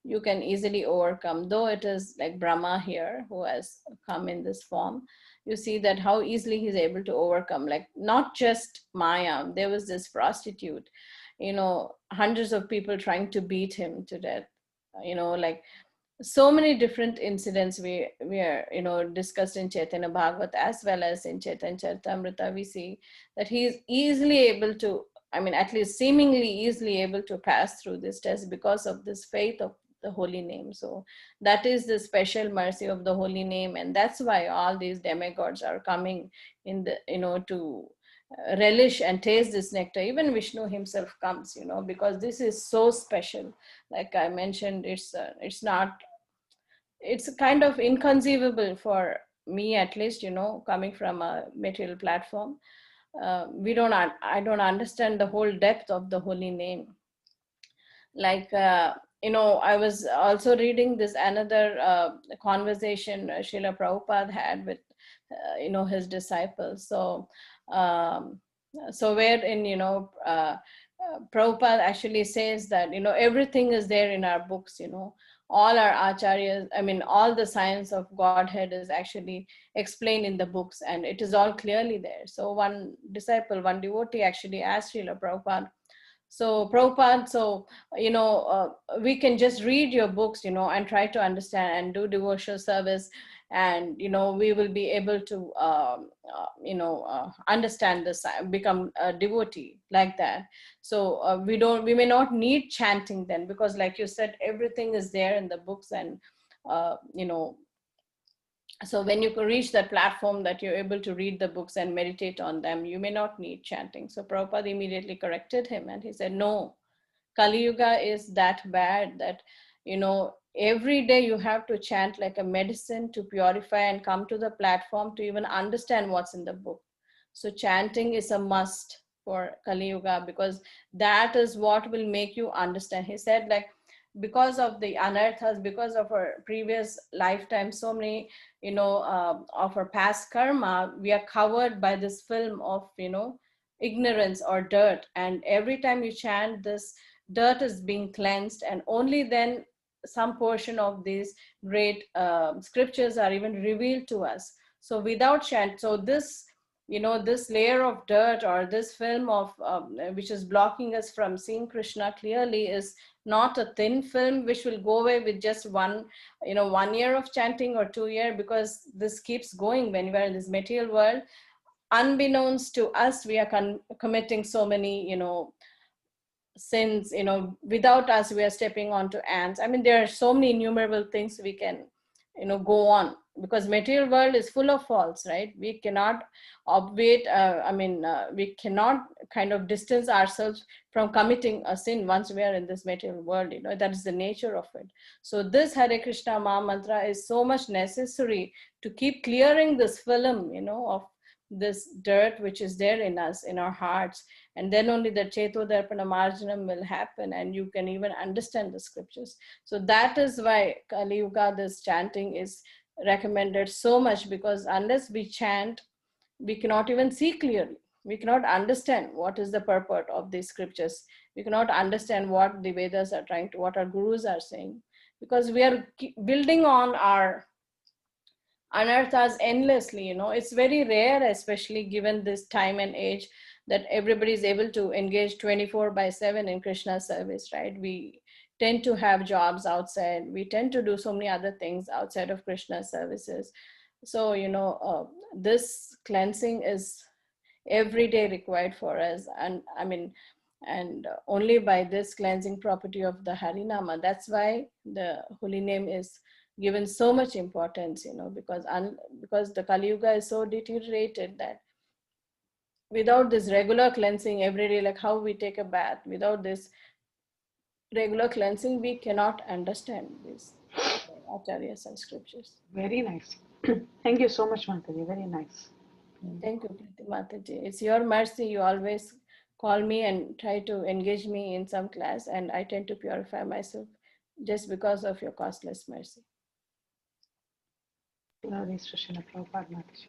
you can easily overcome, though it is like Brahma here who has come in this form. You see that how easily he's able to overcome, like not just Maya. There was this prostitute, hundreds of people trying to beat him to death, like so many different incidents we are discussed in Chaitanya Bhagavat as well as in Chaitanya Charitamrta. We see that he is easily able to, I mean, at least seemingly easily able to pass through this test because of this faith of the holy name. So that is the special mercy of the holy name, and that's why all these demigods are coming in the to relish and taste this nectar. Even Vishnu himself comes, because this is so special. Like I mentioned, it's not, it's kind of inconceivable for me, at least, coming from a material platform. I don't understand the whole depth of the holy name. Like I was also reading this another conversation Srila Prabhupada had with his disciples. Um, so wherein Prabhupada actually says that everything is there in our books. All our acharyas, I mean, all the science of Godhead is actually explained in the books, and it is all clearly there. So one devotee actually asked Srila Prabhupada, so Prabhupada, so we can just read your books, and try to understand and do devotional service, and we will be able to understand this, become a devotee like that. So we may not need chanting then, because like you said, everything is there in the books, and so when you can reach that platform that you're able to read the books and meditate on them, you may not need chanting. So Prabhupada immediately corrected him, and he said, no, Kali Yuga is that bad that, every day you have to chant like a medicine to purify and come to the platform to even understand what's in the book. So chanting is a must for Kali Yuga, because that is what will make you understand. He said, like, because of the anarthas, because of our previous lifetime, so many, of our past karma, we are covered by this film of, ignorance or dirt. And every time you chant, this dirt is being cleansed, and only then some portion of these great scriptures are even revealed to us. So without chant, so this, this layer of dirt or this film of which is blocking us from seeing Krishna clearly is not a thin film which will go away with just 1 year of chanting or 2 year, because this keeps going when we are in this material world. Unbeknownst to us, we are committing so many sins. Without us, we are stepping onto ants. I mean, there are so many innumerable things we can go on, because material world is full of faults, right? We cannot obviate, we cannot kind of distance ourselves from committing a sin once we are in this material world. That is the nature of it. So this Hare Krishna Maha Mantra is so much necessary to keep clearing this film of this dirt which is there in us, in our hearts, and then only the Cheto Darpana Marjanam will happen, and you can even understand the scriptures. So that is why Kali Yuga, this chanting is recommended so much, because unless we chant, we cannot even see clearly. We cannot understand what is the purport of these scriptures. We cannot understand what the Vedas are trying to, what our gurus are saying, because we are building on our anarthas endlessly. It's very rare, especially given this time and age, that everybody is able to engage 24/7 in Krishna service, right? We tend to have jobs outside. We tend to do so many other things outside of Krishna services. So, this cleansing is every day required for us. And I mean, and only by this cleansing property of the Harinama, that's why the holy name is given so much importance, because the Kali Yuga is so deteriorated that without this regular cleansing every day, like how we take a bath, without this regular cleansing, we cannot understand these acharyas and scriptures. Very nice. Thank you so much, Mataji. Very nice. Thank you, Preeti Mataji. It's your mercy. You always call me and try to engage me in some class, and I tend to purify myself just because of your costless mercy. Glory to Srila Prabhupada Mataji.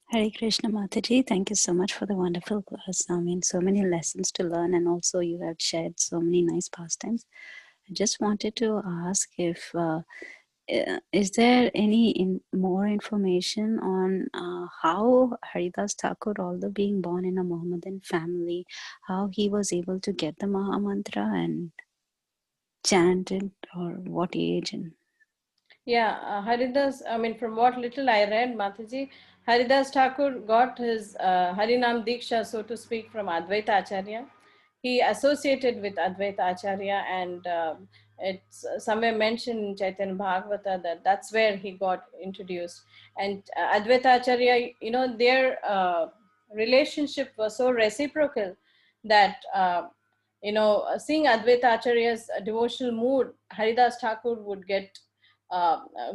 Hare Krishna Mataji, thank you so much for the wonderful class. I mean, so many lessons to learn, and also you have shared so many nice pastimes. I just wanted to ask if is there any more information on how Haridas Thakur, although being born in a Mohammedan family, how he was able to get the Maha Mantra and chant it, or what age? And Yeah, Haridas, I mean, from what little I read, Mataji, Haridas Thakur got his Harinam Diksha, so to speak, from Advaita Acharya. He associated with Advaita Acharya, and it's somewhere mentioned in Chaitanya Bhagavata that that's where he got introduced. And Advaita Acharya, their relationship was so reciprocal that, seeing Advaita Acharya's devotional mood, Haridas Thakur would get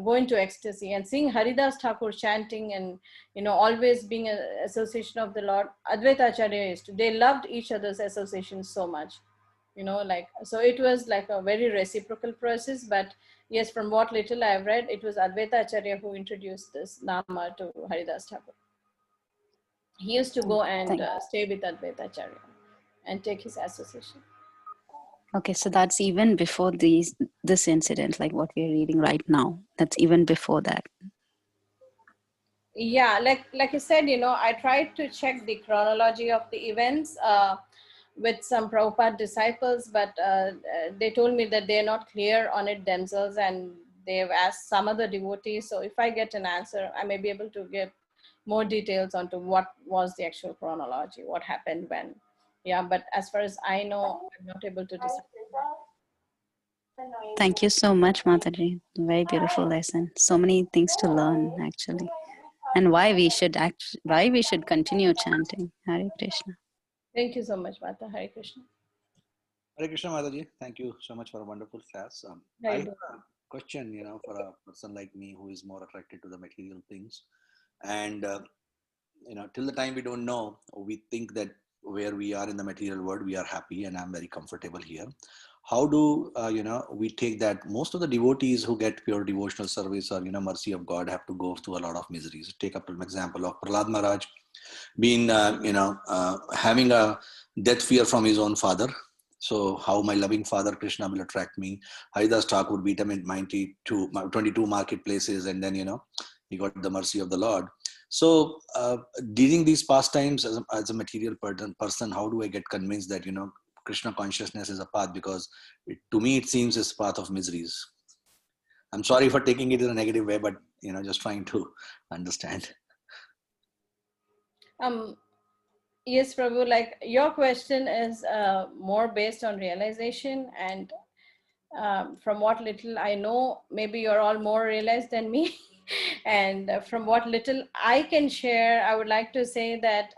go into ecstasy, and seeing Haridas Thakur chanting and always being an association of the Lord, Advaita Acharya used to, they loved each other's association so much, so it was like a very reciprocal process. But yes, from what little I've read, it was Advaita Acharya who introduced this Nama to Haridas Thakur. He used to go and stay with Advaita Acharya and take his association. okay, so that's even before this incident, like what we're reading right now. That's even before that. Yeah, like I said, I tried to check the chronology of the events with some Prabhupada disciples, but they told me that they're not clear on it themselves, and they've asked some other devotees. So if I get an answer, I may be able to give more details onto what was the actual chronology, what happened when. Yeah, but as far as I know, I'm not able to decide. Thank you so much, Mataji. Very beautiful lesson. So many things to learn, actually, and why we should continue chanting Hare Krishna. Thank you so much, Mata. Hare Krishna. Hare Krishna, Mataji. Thank you so much for a wonderful class. I have a question, for a person like me who is more attracted to the material things, and till the time we don't know, we think that where we are in the material world, we are happy, and I'm very comfortable here. How do we take that? Most of the devotees who get pure devotional service or mercy of God have to go through a lot of miseries. Take up an example of Prahlada Maharaja being having a death fear from his own father. So how my loving father Krishna will attract me? Haridas Thakur beat him in 22 marketplaces, and then he got the mercy of the Lord. So dealing these pastimes as a material person, how do I get convinced that Krishna consciousness is a path? Because to me it seems it's a path of miseries. I'm sorry for taking it in a negative way, but just trying to understand. Yes, Prabhu, like your question is more based on realization, and from what little I know, maybe you're all more realized than me. And from what little I can share, I would like to say that,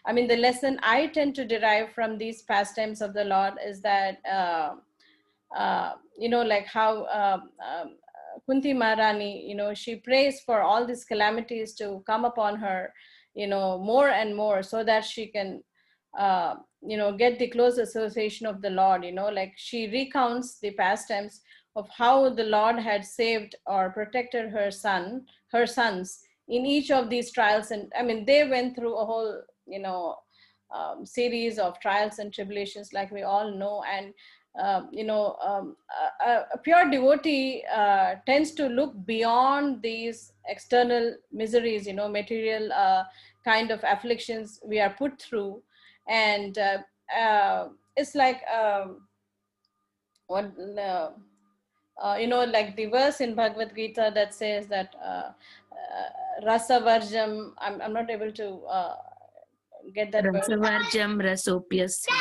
the lesson I tend to derive from these pastimes of the Lord is that, like how Kunti Maharani, she prays for all these calamities to come upon her, more and more, so that she can, get the close association of the Lord. Like she recounts the pastimes of how the Lord had saved or protected her sons in each of these trials. And they went through a whole, series of trials and tribulations, like we all know. And a pure devotee tends to look beyond these external miseries, material kind of afflictions we are put through. And it's like what like the verse in Bhagavad Gita that says that rasa varjam, I'm not able to get that verse. Rasavarjam rasopyasya.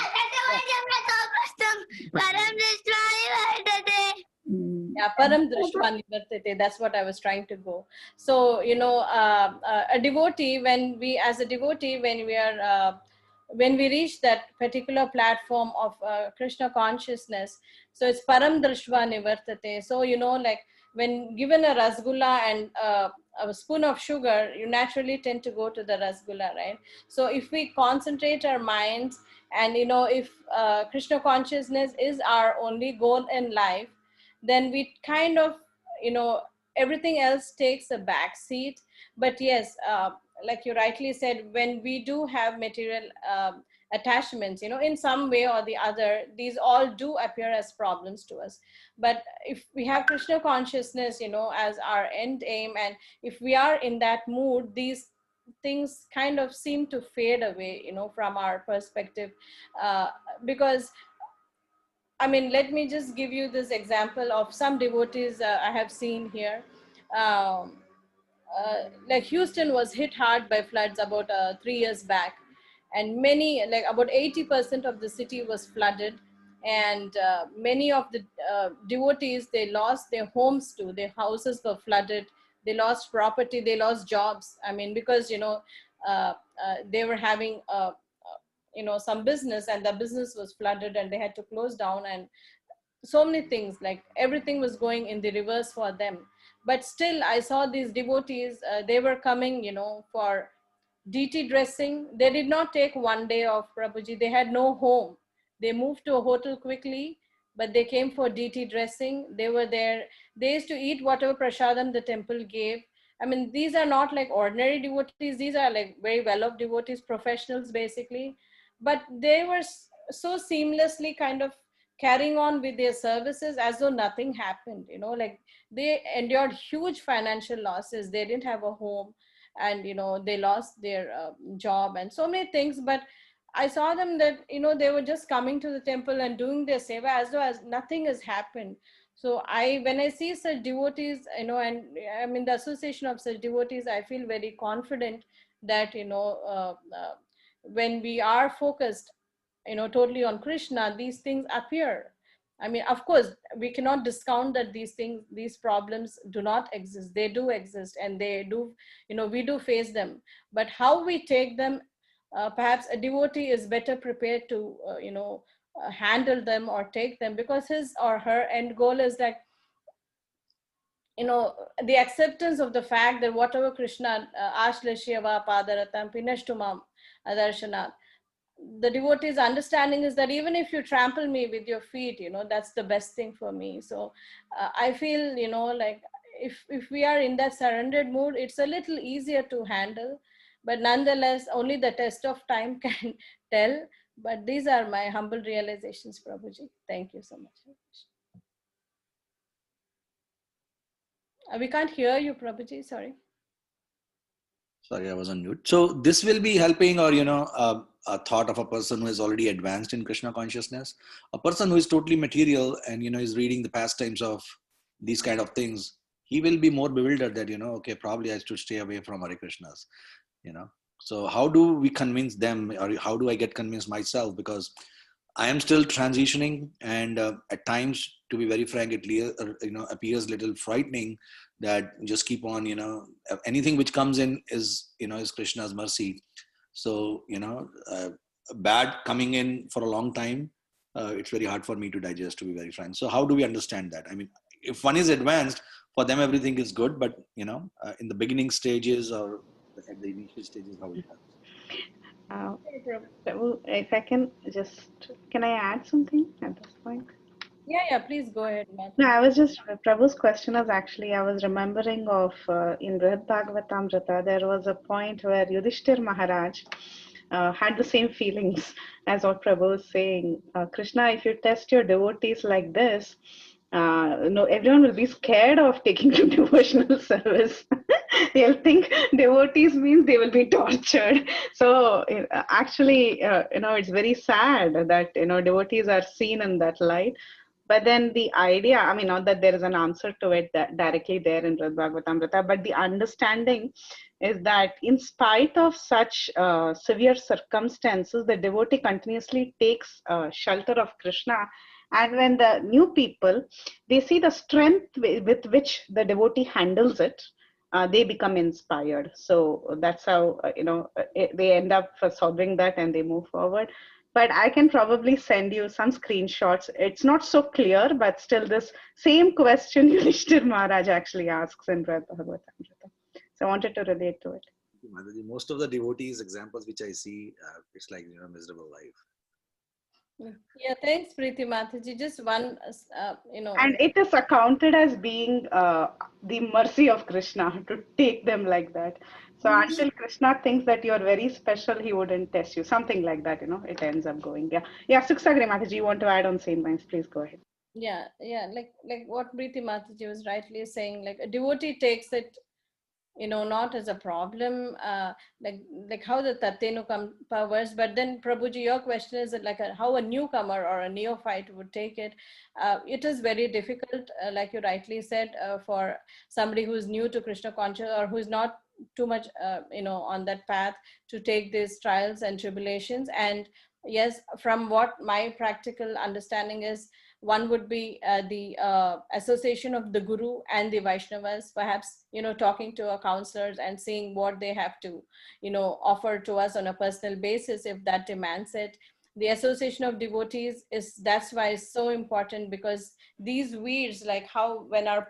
Yeah, param drishtva nivartate. That's what I was trying to go. So, a devotee, as a devotee, when we reach that particular platform of Krishna consciousness, so it's param drishtva nivartate. So, like when given a rasgulla and a spoon of sugar, you naturally tend to go to the rasgulla, right? So if we concentrate our minds and, if Krishna consciousness is our only goal in life, then we kind of, everything else takes a back seat. But yes, like you rightly said, when we do have material attachments, in some way or the other, these all do appear as problems to us. But if we have Krishna consciousness, as our end aim, and if we are in that mood, these things kind of seem to fade away, from our perspective. Because let me just give you this example of some devotees I have seen here. Um, like Houston was hit hard by floods about 3 years back, and many, like about 80% of the city was flooded, and many of the devotees, they lost their homes too. Their houses were flooded, they lost property, they lost jobs. Because they were having some business, and the business was flooded and they had to close down, and so many things, like everything was going in the reverse for them. But still I saw these devotees, they were coming, for DT dressing. They did not take one day off, Prabhuji. They had no home. They moved to a hotel quickly, but they came for DT dressing. They were there. They used to eat whatever prasadam the temple gave. These are not like ordinary devotees. These are like very well-off devotees, professionals basically. But they were so seamlessly kind of carrying on with their services as though nothing happened. Like they endured huge financial losses. They didn't have a home, and they lost their job and so many things. But I saw them that they were just coming to the temple and doing their seva as though as nothing has happened. So when I see such devotees, and I'm in the association of such devotees, I feel very confident that when we are focused totally on Krishna, these things appear. Of course, we cannot discount that these problems do not exist. They do exist, and they do, we do face them. But how we take them, perhaps a devotee is better prepared to, handle them or take them, because his or her end goal is that, the acceptance of the fact that whatever Krishna ashlashyava padaratam pinashtumam adarshana, the devotee's understanding is that even if you trample me with your feet, that's the best thing for me. So I feel, like if we are in that surrendered mood, it's a little easier to handle. But nonetheless, only the test of time can tell. But these are my humble realizations, Prabhuji. Thank you so much. We can't hear you, Prabhuji. Sorry. Sorry, I was on mute. So this will be helping, or a thought of a person who is already advanced in Krishna consciousness. A person who is totally material and is reading the pastimes of these kind of things, he will be more bewildered that okay, probably I should stay away from Hare Krishnas. So how do we convince them, or how do I get convinced myself? Because I am still transitioning, and at times, to be very frank, it appears a little frightening that just keep on, anything which comes in is Krishna's mercy. So bad coming in for a long time, it's very hard for me to digest, to be very frank. So how do we understand that? If one is advanced, for them everything is good, but in the beginning stages or at the initial stages, how it happens. Prabhu, if I can I add something at this point? Yeah, please go ahead, Mata. No, Prabhu's question was actually, I was remembering of in Brihad Bhagavatamrita, there was a point where Yudhishthir Maharaj, had the same feelings as what Prabhu was saying. Krishna, if you test your devotees like this, no, everyone will be scared of taking to devotional service. They'll think devotees means they will be tortured. So actually, it's very sad that devotees are seen in that light. But then the idea, I mean, not that there is an answer to it that directly there in Bhagavatamrita, but the understanding is that in spite of such severe circumstances, the devotee continuously takes shelter of Krishna. And when the new people, they see the strength with which the devotee handles it, they become inspired. So that's how, they end up solving that and they move forward. But I can probably send you some screenshots. It's not so clear, but still this same question Yudhishthir Maharaj actually asks in Bhagavatamrita. So I wanted to relate to it. Most of the devotees examples which I see, it's like, miserable life. Yeah, thanks, Preeti Mataji. Just one, And it is accounted as being the mercy of Krishna to take them like that. So until Krishna thinks that you are very special, he wouldn't test you. Something like that, it ends up going. Yeah. Yeah, Suksagri Mataji, you want to add on same lines? Please go ahead. Yeah, like what Preeti Mataji was rightly saying, like a devotee takes it, not as a problem, like how the Tattenu powers. But then Prabhuji, your question is that like how a newcomer or a neophyte would take it. It is very difficult, like you rightly said, for somebody who's new to Krishna consciousness or who's not too much, on that path to take these trials and tribulations. And yes, from what my practical understanding is, one would be the association of the Guru and the Vaishnavas, perhaps, talking to our counselors and seeing what they have to, offer to us on a personal basis if that demands it. The association of devotees that's why it's so important, because these weeds, like how when our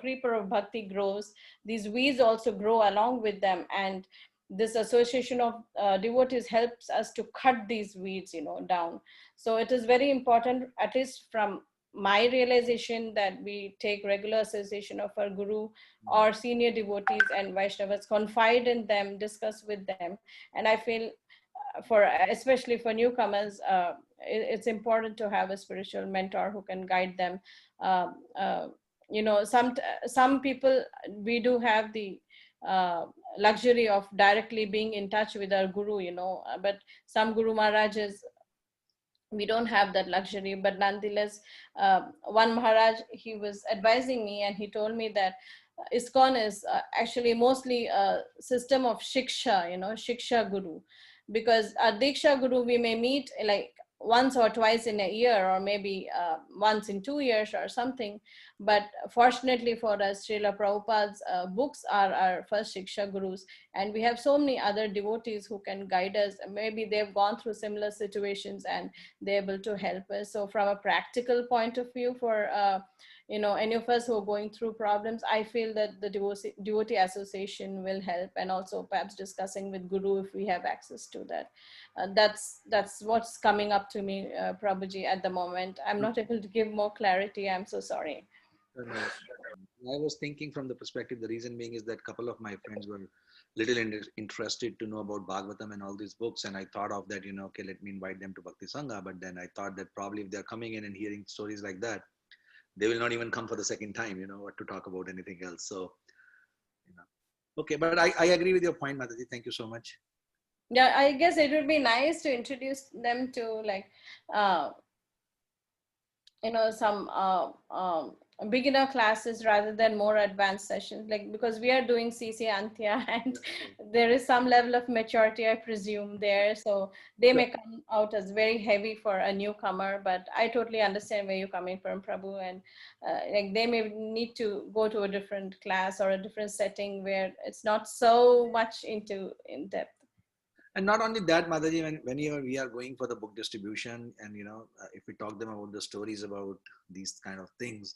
creeper of bhakti grows, these weeds also grow along with them, and this association of devotees helps us to cut these weeds down. So it is very important, at least from my realization, that we take regular association of our Guru or senior devotees and Vaishnavas, confide in them, discuss with them. And I feel especially for newcomers, it's important to have a spiritual mentor who can guide them. Some people, we do have the luxury of directly being in touch with our Guru, but some Guru Maharajas, we don't have that luxury. But nonetheless, one Maharaj, he was advising me and he told me that ISKCON is actually mostly a system of shiksha, shiksha guru, because a diksha guru we may meet like once or twice in a year, or maybe once in 2 years or something. But fortunately for us, Srila Prabhupada's books are our first shiksha gurus, and we have so many other devotees who can guide us. Maybe they've gone through similar situations and they're able to help us. So from a practical point of view, for any of us who are going through problems, I feel that the devotee association will help, and also perhaps discussing with Guru if we have access to that. That's what's coming up to me, Prabhuji, at the moment. I'm not able to give more clarity. I'm so sorry. I was thinking from the perspective, the reason being is that a couple of my friends were little interested to know about Bhagavatam and all these books. And I thought of that, okay, let me invite them to Bhakti Sangha. But then I thought that probably if they're coming in and hearing stories like that, they will not even come for the second time, what to talk about anything else. So, okay, but I agree with your point, Mataji. Thank you so much. Yeah, I guess it would be nice to introduce them to like, some beginner classes rather than more advanced sessions, like, because we are doing CC Antya and there is some level of maturity, I presume, there. So they may come out as very heavy for a newcomer, but I totally understand where you're coming from, Prabhu. And like they may need to go to a different class or a different setting where it's not so much in depth. And not only that, Mataji, when we are going for the book distribution, and if we talk them about the stories about these kind of things,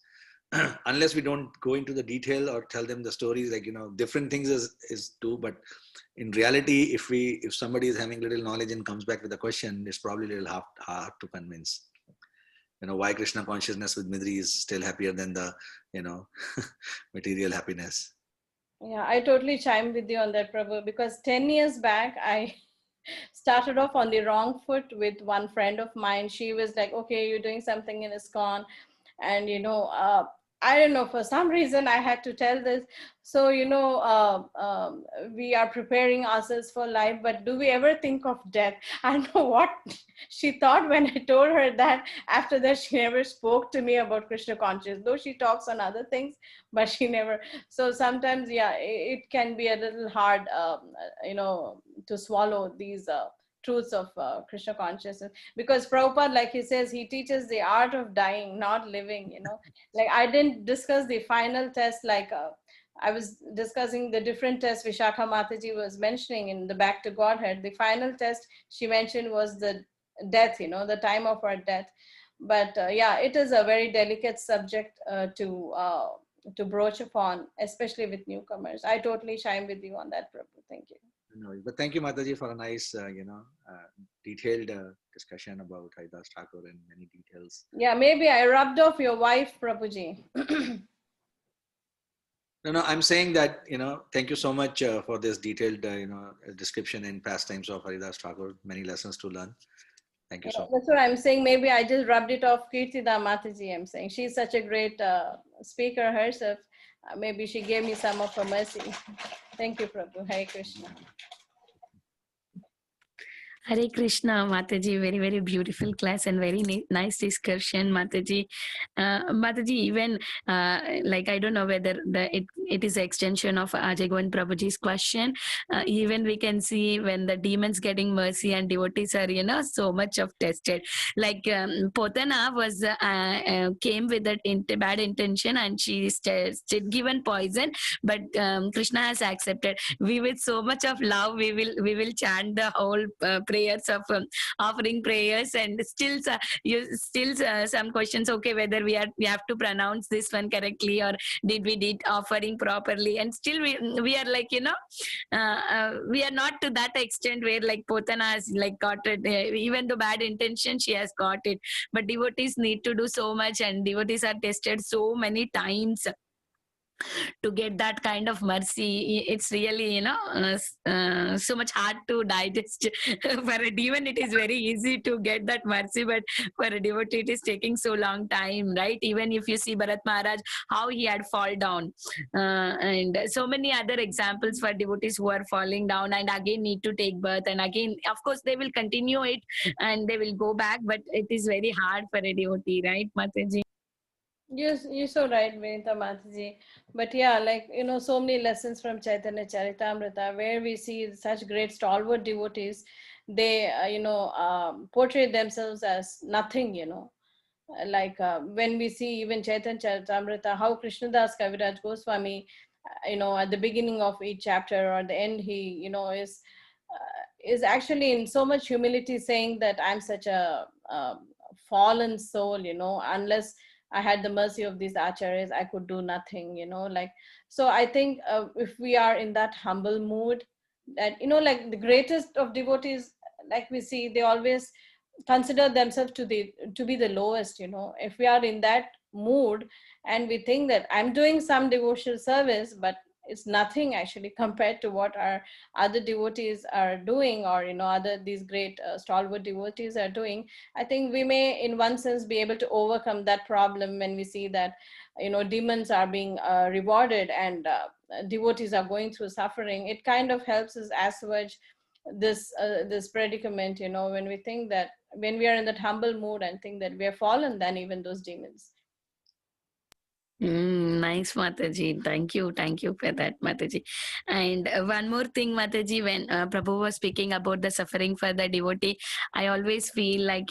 unless we don't go into the detail or tell them the stories, like different things is too. But in reality, if somebody is having little knowledge and comes back with a question, it's probably a little hard to convince. Why Krishna consciousness with Midri is still happier than the material happiness. Yeah, I totally chime with you on that, Prabhu, because 10 years back, started off on the wrong foot with one friend of mine. She was like, okay, you're doing something in ISKCON, and I don't know, for some reason I had to tell this. So we are preparing ourselves for life, but do we ever think of death? I don't know what she thought when I told her that. After that, she never spoke to me about Krishna consciousness, though she talks on other things, but she never. So sometimes, yeah, it can be a little hard, to swallow these truths of Krishna consciousness, because Prabhupada, like he says, he teaches the art of dying, not living. Like, I didn't discuss the final test, like I was discussing the different tests Vishakha Mataji was mentioning in the Back to Godhead. The final test she mentioned was the death, the time of our death. But yeah, it is a very delicate subject to broach upon, especially with newcomers. I totally chime with you on that, Prabhu. Thank you. No, but thank you, Mataji, for a nice, detailed discussion about Haridas Thakur and many details. Yeah, maybe I rubbed off your wife, Prabhuji. No, I'm saying that, thank you so much for this detailed, description and pastimes of Haridas Thakur. Many lessons to learn. Thank you so much. That's what I'm saying. Maybe I just rubbed it off Kirtida Mataji. I'm saying she's such a great speaker herself. Maybe she gave me some of her mercy. Thank you, Prabhu. Hare Krishna. Hare Krishna, Mataji. Very, very beautiful class and very nice discussion, Mataji. Mataji, even like, I don't know whether it is an extension of Ajay Govind Prabhuji's question. Even we can see when the demons getting mercy and devotees are, so much of tested. Like Potana was came with that bad intention, and she given poison, but Krishna has accepted. We with so much of love, we will chant the whole prayers of offering prayers, and still some questions, okay, whether we have to pronounce this one correctly, or did we did offering properly, and still we are like, we are not to that extent where like Potana has like got it, even though bad intention she has got it. But devotees need to do so much, and devotees are tested so many times to get that kind of mercy. It's really, so much hard to digest. For a demon, it is very easy to get that mercy, but for a devotee, it is taking so long time, right? Even if you see Bharat Maharaj, how he had fall down, and so many other examples for devotees who are falling down and again need to take birth, and again, of course, they will continue it and they will go back, but it is very hard for a devotee, right, Mataji? Yes, you're so right, Vinita Mataji. But yeah, like, so many lessons from Chaitanya Charitamrta, where we see such great stalwart devotees. They, portray themselves as nothing, like when we see even Chaitanya Charitamrita, how Krishnadas Kaviraj Goswami, at the beginning of each chapter or the end, he, is actually in so much humility saying that I'm such a fallen soul, unless I had the mercy of these acharyas, I could do nothing, like. So I think if we are in that humble mood, that, like the greatest of devotees, like we see, they always consider themselves to be the lowest. If we are in that mood and we think that I'm doing some devotional service, but it's nothing actually compared to what our other devotees are doing, or other these great stalwart devotees are doing, I think we may in one sense be able to overcome that problem when we see that demons are being rewarded and devotees are going through suffering. It kind of helps us assuage this predicament, when we think that, when we are in that humble mood and think that we are fallen than even those demons. Nice, Mataji. Thank you for that, Mataji. And one more thing, Mataji, when Prabhu was speaking about the suffering for the devotee, I always feel like,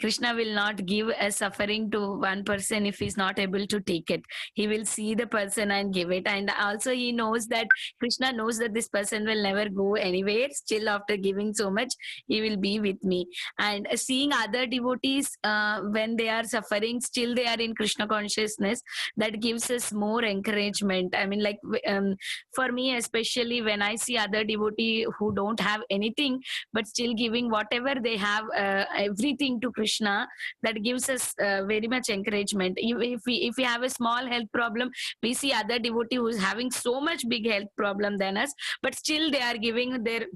Krishna will not give a suffering to one person if he's not able to take it. He will see the person and give it. And also he knows that, Krishna knows that this person will never go anywhere. Still, after giving so much, he will be with me. And seeing other devotees, when they are suffering, still they are in Krishna consciousness, that gives us more encouragement. I mean, like, for me especially, when I see other devotee who don't have anything but still giving whatever they have, everything to Krishna, that gives us very much encouragement. If we have a small health problem, we see other devotee who's having so much big health problem than us, but still they are giving their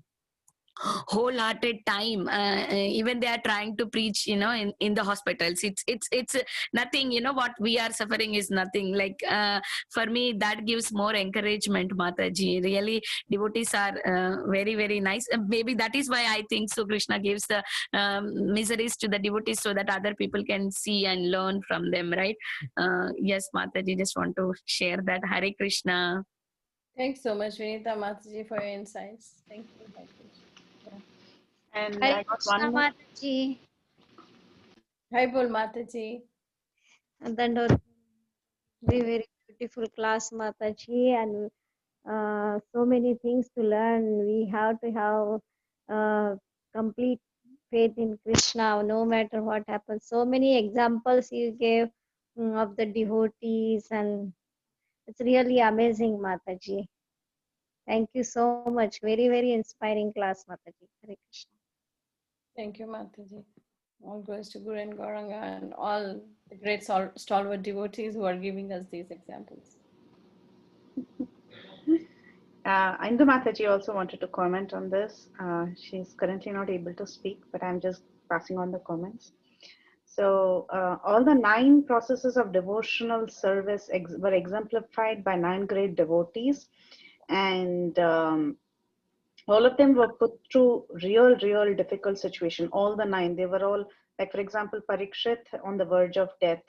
wholehearted time. Even they are trying to preach, in the hospitals. It's nothing. What we are suffering is nothing. Like, for me, that gives more encouragement, Mataji. Really, devotees are very, very nice. Maybe that is why I think so Krishna gives the miseries to the devotees so that other people can see and learn from them, right? Yes, Mataji, just want to share that. Hare Krishna. Thanks so much, Vinita Mataji, for your insights. Thank you. Hare Krishna. Yeah. And Hare I got Krishna one more. Mataji. Hi, Bol Mataji. Dandot. Very, very beautiful class, Mataji, and so many things to learn. We have to have complete faith in Krishna, no matter what happens. So many examples you gave of the devotees, and it's really amazing, Mataji. Thank you so much. Very, very inspiring class, Mataji. Hare Krishna. Thank you, Mataji. All goes to Guru and Gauranga and all the great stalwart devotees who are giving us these examples. Indu Mataji also wanted to comment on this. She's currently not able to speak, but I'm just passing on the comments. So all the 9 processes of devotional service were exemplified by 9 great devotees, and all of them were put through real difficult situation. All the 9, they were all, like for example, Parikshit, on the verge of death.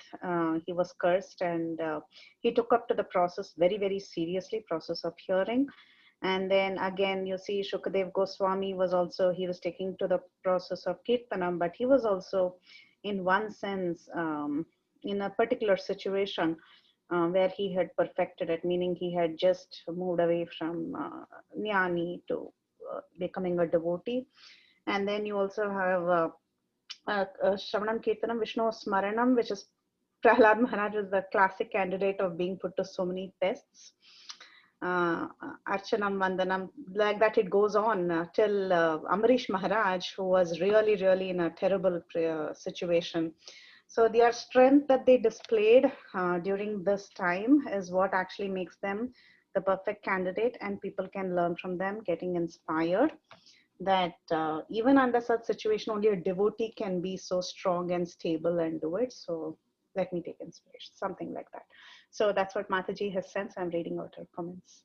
He was cursed, and he took up to the process very seriously, process of hearing. And then again, you see Shukadev Goswami was also, he was taking to the process of Kirtanam, but he was also, in one sense, in a particular situation where he had perfected it, meaning he had just moved away from Jnani to becoming a devotee. And then you also have Shravanam Kirtanam Vishnu Smaranam, which is Prahlada Maharaja is the classic candidate of being put to so many tests. Archanam Vandanam, like that it goes on till Amrish Maharaj, who was really in a terrible situation. So their strength that they displayed during this time is what actually makes them the perfect candidate, and people can learn from them, getting inspired that even under such situation, only a devotee can be so strong and stable and do it. So let me take inspiration, something like that. So that's what Mataji has sent. So I'm reading out her comments.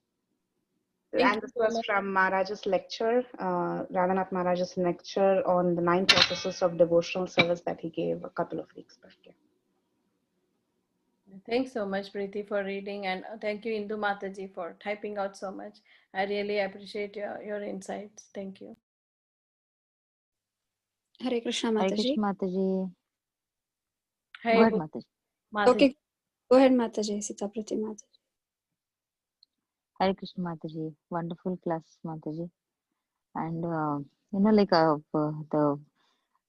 And this was from Maharaj's lecture, Radhanath Maharaj's lecture on the 9 processes of devotional service that he gave a couple of weeks back. Yeah. Thanks so much, Preeti, for reading, and thank you, Indu Mataji, for typing out so much. I really appreciate your insights. Thank you. Hare Krishna, Hare Mataji. Krishna Mataji. Hi, Go ahead, Mataji. Mataji. Okay, go ahead, Mataji. Sita Prati Mataji. Hare Krishna Mataji. Wonderful class, Mataji. And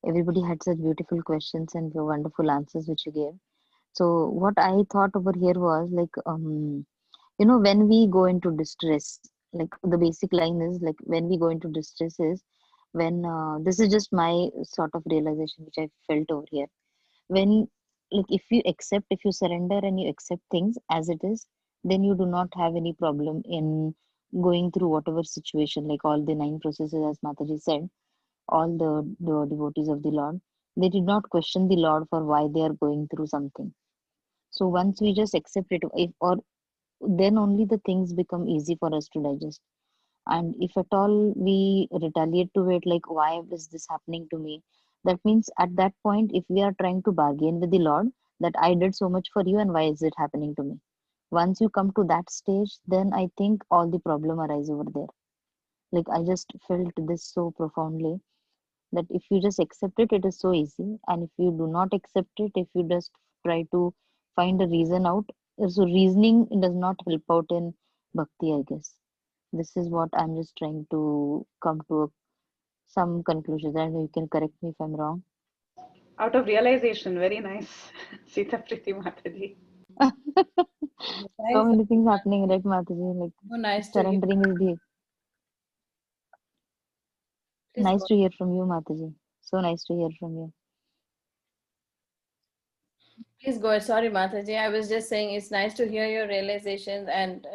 everybody had such beautiful questions and wonderful answers which you gave. So what I thought over here was like, when we go into distress, like the basic line is like, when we go into distress is when, this is just my sort of realization which I felt over here. When, like, if you surrender and you accept things as it is, then you do not have any problem in going through whatever situation, like all the 9 processes, as Mataji said, all the devotees of the Lord, they did not question the Lord for why they are going through something. So once we just accept it, then only the things become easy for us to digest. And if at all we retaliate to it, like, why is this happening to me? That means at that point, if we are trying to bargain with the Lord, that I did so much for you and why is it happening to me? Once you come to that stage, then I think all the problem arise over there. Like, I just felt this so profoundly, that if you just accept it, it is so easy. And if you do not accept it, if you just try to find a reason out, so reasoning does not help out in bhakti, I guess. This is what I'm just trying to come to some conclusions. I know you can correct me if I'm wrong. Out of realization, very nice. Sita Priti Mataji. So many things happening, right, Mataji? Like, So nice surrendering is the Please nice go. to hear from you, Mataji. So nice to hear from you. Please go ahead. Sorry, Mataji. I was just saying it's nice to hear your realizations, and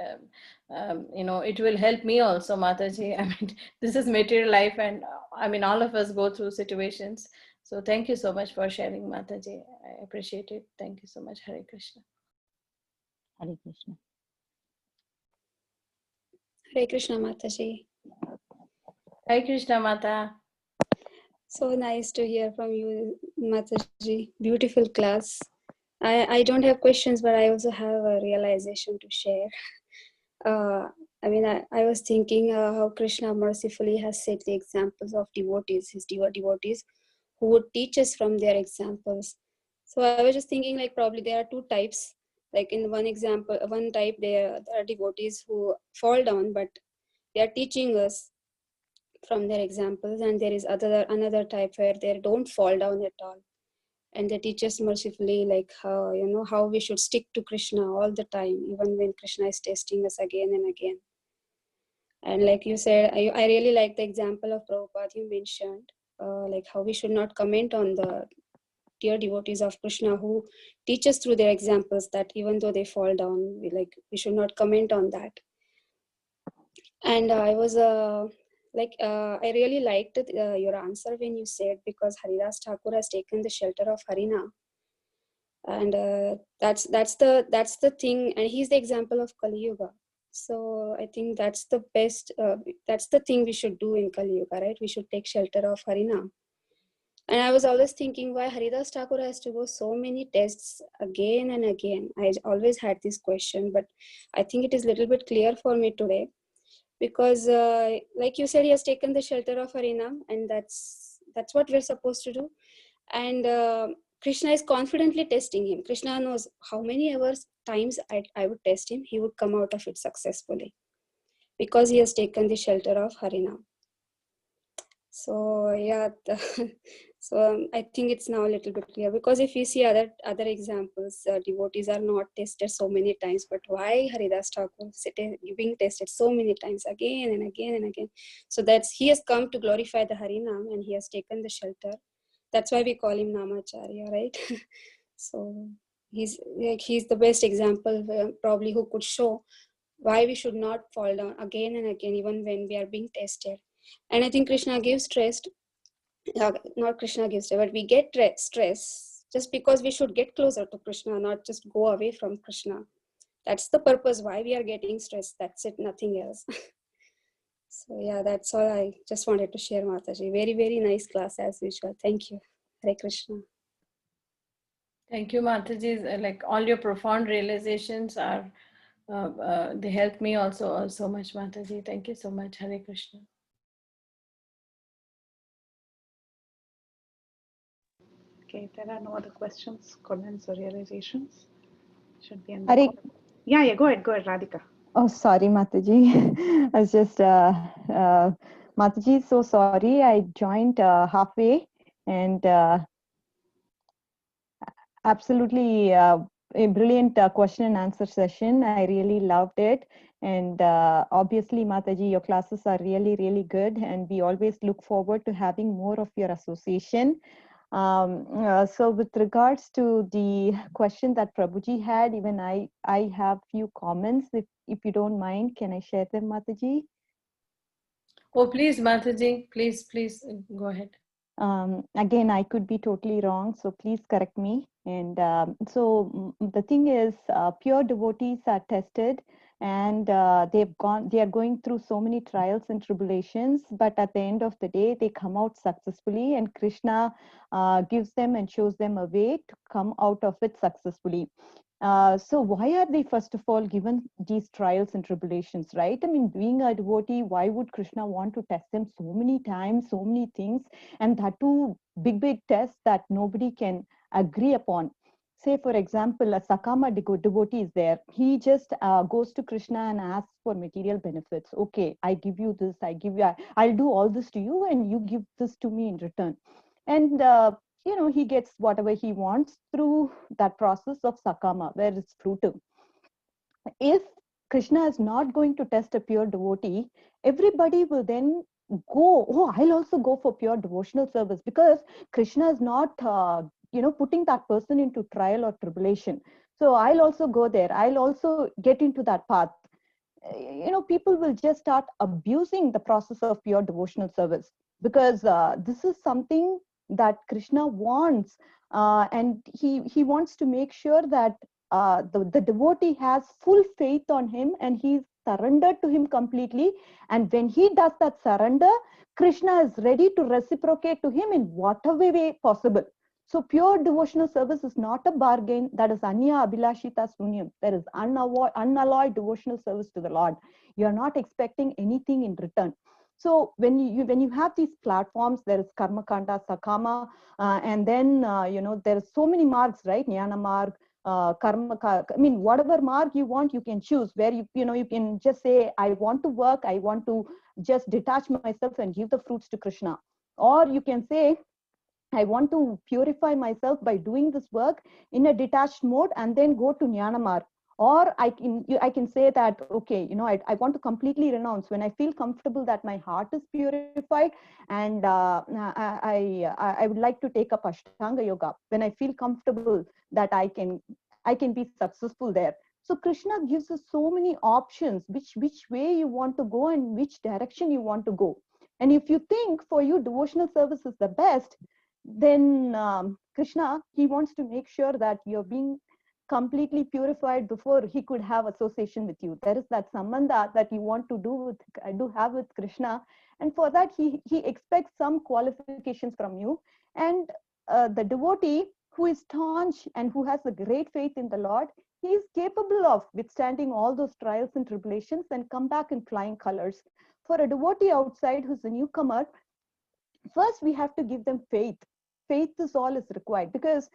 it will help me also, Mataji. I mean, this is material life, and I mean, all of us go through situations. So thank you so much for sharing, Mataji. I appreciate it. Thank you so much. Hare Krishna. Hare Krishna. Hare Krishna, Mataji. Hare Krishna, Mata. So nice to hear from you, Mataji. Beautiful class. I don't have questions, but I also have a realization to share. I was thinking how Krishna mercifully has set the examples of devotees, his devotees, who would teach us from their examples. So I was just thinking, like, probably there are two types. Like in one example, one type, there are devotees who fall down, but they are teaching us from their examples, and there is another type where they don't fall down at all, and they teach us mercifully, like how we should stick to Krishna all the time, even when Krishna is testing us again and again. And like you said, I really like the example of Prabhupada you mentioned, like how we should not comment on the dear devotees of Krishna who teach us through their examples, that even though they fall down, we should not comment on that. And I was I really liked your answer when you said, because Haridas Thakur has taken the shelter of Harina, and that's the thing, and he's the example of Kali Yuga. So I think that's the best. That's the thing we should do in Kali Yuga, right? We should take shelter of Harina. And I was always thinking why Haridas Thakur has to go so many tests again and again. I always had this question, but I think it is a little bit clear for me today. Because like you said, he has taken the shelter of Harinam, and that's what we're supposed to do. And Krishna is confidently testing him. Krishna knows how many times I would test him, he would come out of it successfully, because he has taken the shelter of Harinam. So yeah, so I think it's now a little bit clear, because if you see other examples, devotees are not tested so many times, but why Haridas Thakur being tested so many times again and again and again? So he has come to glorify the Harinam, and he has taken the shelter. That's why we call him Namacharya, right? So he's the best example, probably, who could show why we should not fall down again and again, even when we are being tested. And I think Krishna gives stress, not Krishna gives stress, but we get stress just because we should get closer to Krishna, not just go away from Krishna. That's the purpose why we are getting stressed. That's it, nothing else. So yeah, that's all I just wanted to share, Mataji. Very, very nice class as usual. Thank you. Hare Krishna. Thank you, Mataji. Like all your profound realizations are, they help me also so much, Mataji. Thank you so much. Hare Krishna. Okay, if there are no other questions, comments, or realizations, should be in Hare, yeah, go ahead, Radhika. oh, sorry, Mataji. I was just, Mataji, so sorry. I joined halfway, and absolutely a brilliant question and answer session. I really loved it. And obviously, Mataji, your classes are really, really good. And we always look forward to having more of your association. So with regards to the question that Prabhuji had, even I have few comments. If you don't mind, can I share them, Mataji? Oh, please, Mataji, please go ahead. Again, I could be totally wrong, so please correct me. And so the thing is, pure devotees are tested, and they are going through so many trials and tribulations, but at the end of the day, they come out successfully, and Krishna gives them and shows them a way to come out of it successfully. So why are they, first of all, given these trials and tribulations, right? I mean, being a devotee, why would Krishna want to test them so many times, so many things, and that too big tests that nobody can agree upon? Say, for example, a Sakama devotee is there. He just goes to Krishna and asks for material benefits. Okay, I give you this, I'll do all this to you, and you give this to me in return. And he gets whatever he wants through that process of Sakama, where it's fruitive. If Krishna is not going to test a pure devotee, everybody will then go, oh, I'll also go for pure devotional service, because Krishna is not putting that person into trial or tribulation. So I'll also go there. I'll also get into that path. People will just start abusing the process of pure devotional service, because this is something that Krishna wants, and he wants to make sure that the devotee has full faith on him and he's surrendered to him completely. And when he does that surrender, Krishna is ready to reciprocate to him in whatever way possible. So pure devotional service is not a bargain. That is anya abhilashita sunyam. There is unalloyed devotional service to the Lord. You are not expecting anything in return. So when you have these platforms, there is karma kanda, sakama, and then there are so many marks, right? Jnana marg, whatever mark you want, you can choose, where you can just say, I want to work, I want to just detach myself and give the fruits to Krishna. Or you can say, I want to purify myself by doing this work in a detached mode and then go to Jnana marg. Or I can say that, okay, I want to completely renounce when I feel comfortable that my heart is purified, and I would like to take up Ashtanga yoga when I feel comfortable that I can be successful there. So Krishna gives us so many options, which way you want to go and which direction you want to go. And if you think for you devotional service is the best, then Krishna, he wants to make sure that you're being completely purified before he could have association with you. There is that sambandha that you want to do have with Krishna, and for that he expects some qualifications from you. And the devotee who is staunch and who has a great faith in the Lord, he is capable of withstanding all those trials and tribulations and come back in flying colors. For a devotee outside who's a newcomer, first we have to give them faith. Faith is all is required, because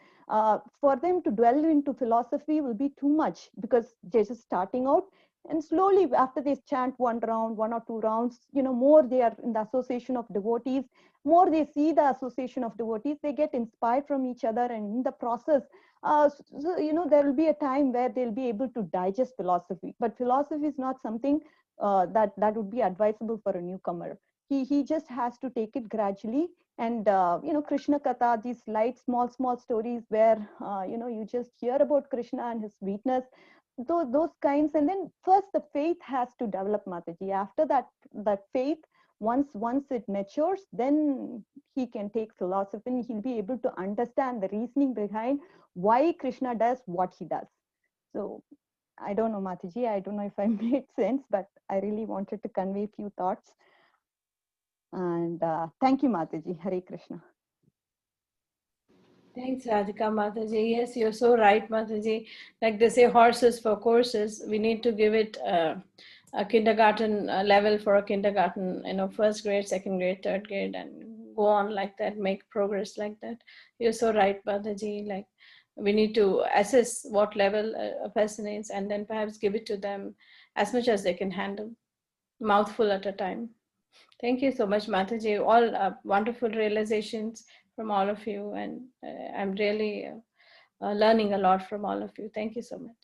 for them to dwell into philosophy will be too much, because they're just starting out. And slowly, after they chant one or two rounds, more they are in the association of devotees, more they see the association of devotees, they get inspired from each other, and in the process, there will be a time where they'll be able to digest philosophy. But philosophy is not something that would be advisable for a newcomer. He just has to take it gradually. And Krishna Katha, these light small stories where you just hear about Krishna and his sweetness, those kinds. And then first the faith has to develop, Mataji. After that faith, once it matures, then he can take philosophy and he'll be able to understand the reasoning behind why Krishna does what he does. So I don't know, Mataji, I don't know if I made sense, but I really wanted to convey a few thoughts. And thank you, Mataji. Hare Krishna. Thanks, Radhika Mataji. Yes, you're so right, Mataji. Like they say, horses for courses. We need to give it a kindergarten level for a kindergarten, first grade, second grade, third grade, and go on like that, make progress like that. You're so right, Mataji. Like we need to assess what level a person is and then perhaps give it to them as much as they can handle, mouthful at a time. Thank you so much, Mataji. All wonderful realizations from all of you, and I'm really learning a lot from all of you. Thank you so much.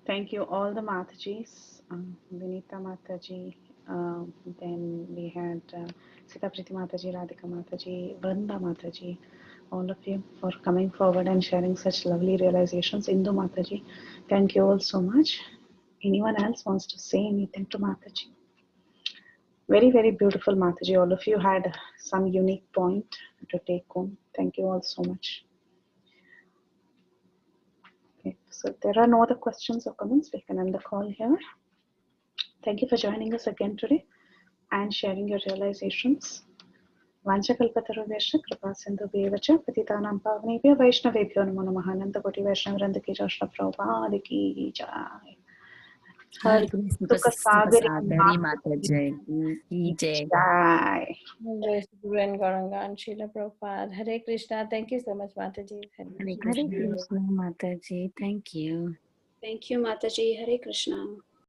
Thank you, all the Matajis, Vinita Mataji, then we had Sita Priti Mataji, Radhika Mataji, Vranda Mataji, all of you for coming forward and sharing such lovely realizations. Indu Mataji, thank you all so much. Anyone else wants to say anything to Mataji? Very, very beautiful, Mataji. All of you had some unique point to take home. Thank you all so much. Okay, so if there are no other questions or comments, we can end the call here. Thank you for joining us again today and sharing your realizations. Vanchakalpatarubhyascha kripa sindhubhyevacha patitanam pavanebhyo vaishnavebhyo namo namaha. Ananta-koti Vaishnavvrinda ki jai, Srila Prabhupada ki jai. Hare Krishna, Sukha sagari Mataji ki jai. Jai. Guru Gauranga and Srila Prabhupada. Hare Krishna. Thank you so much, Mataji. Hare Krishna, Mataji. Thank you. Thank you, Mataji. Hare Krishna.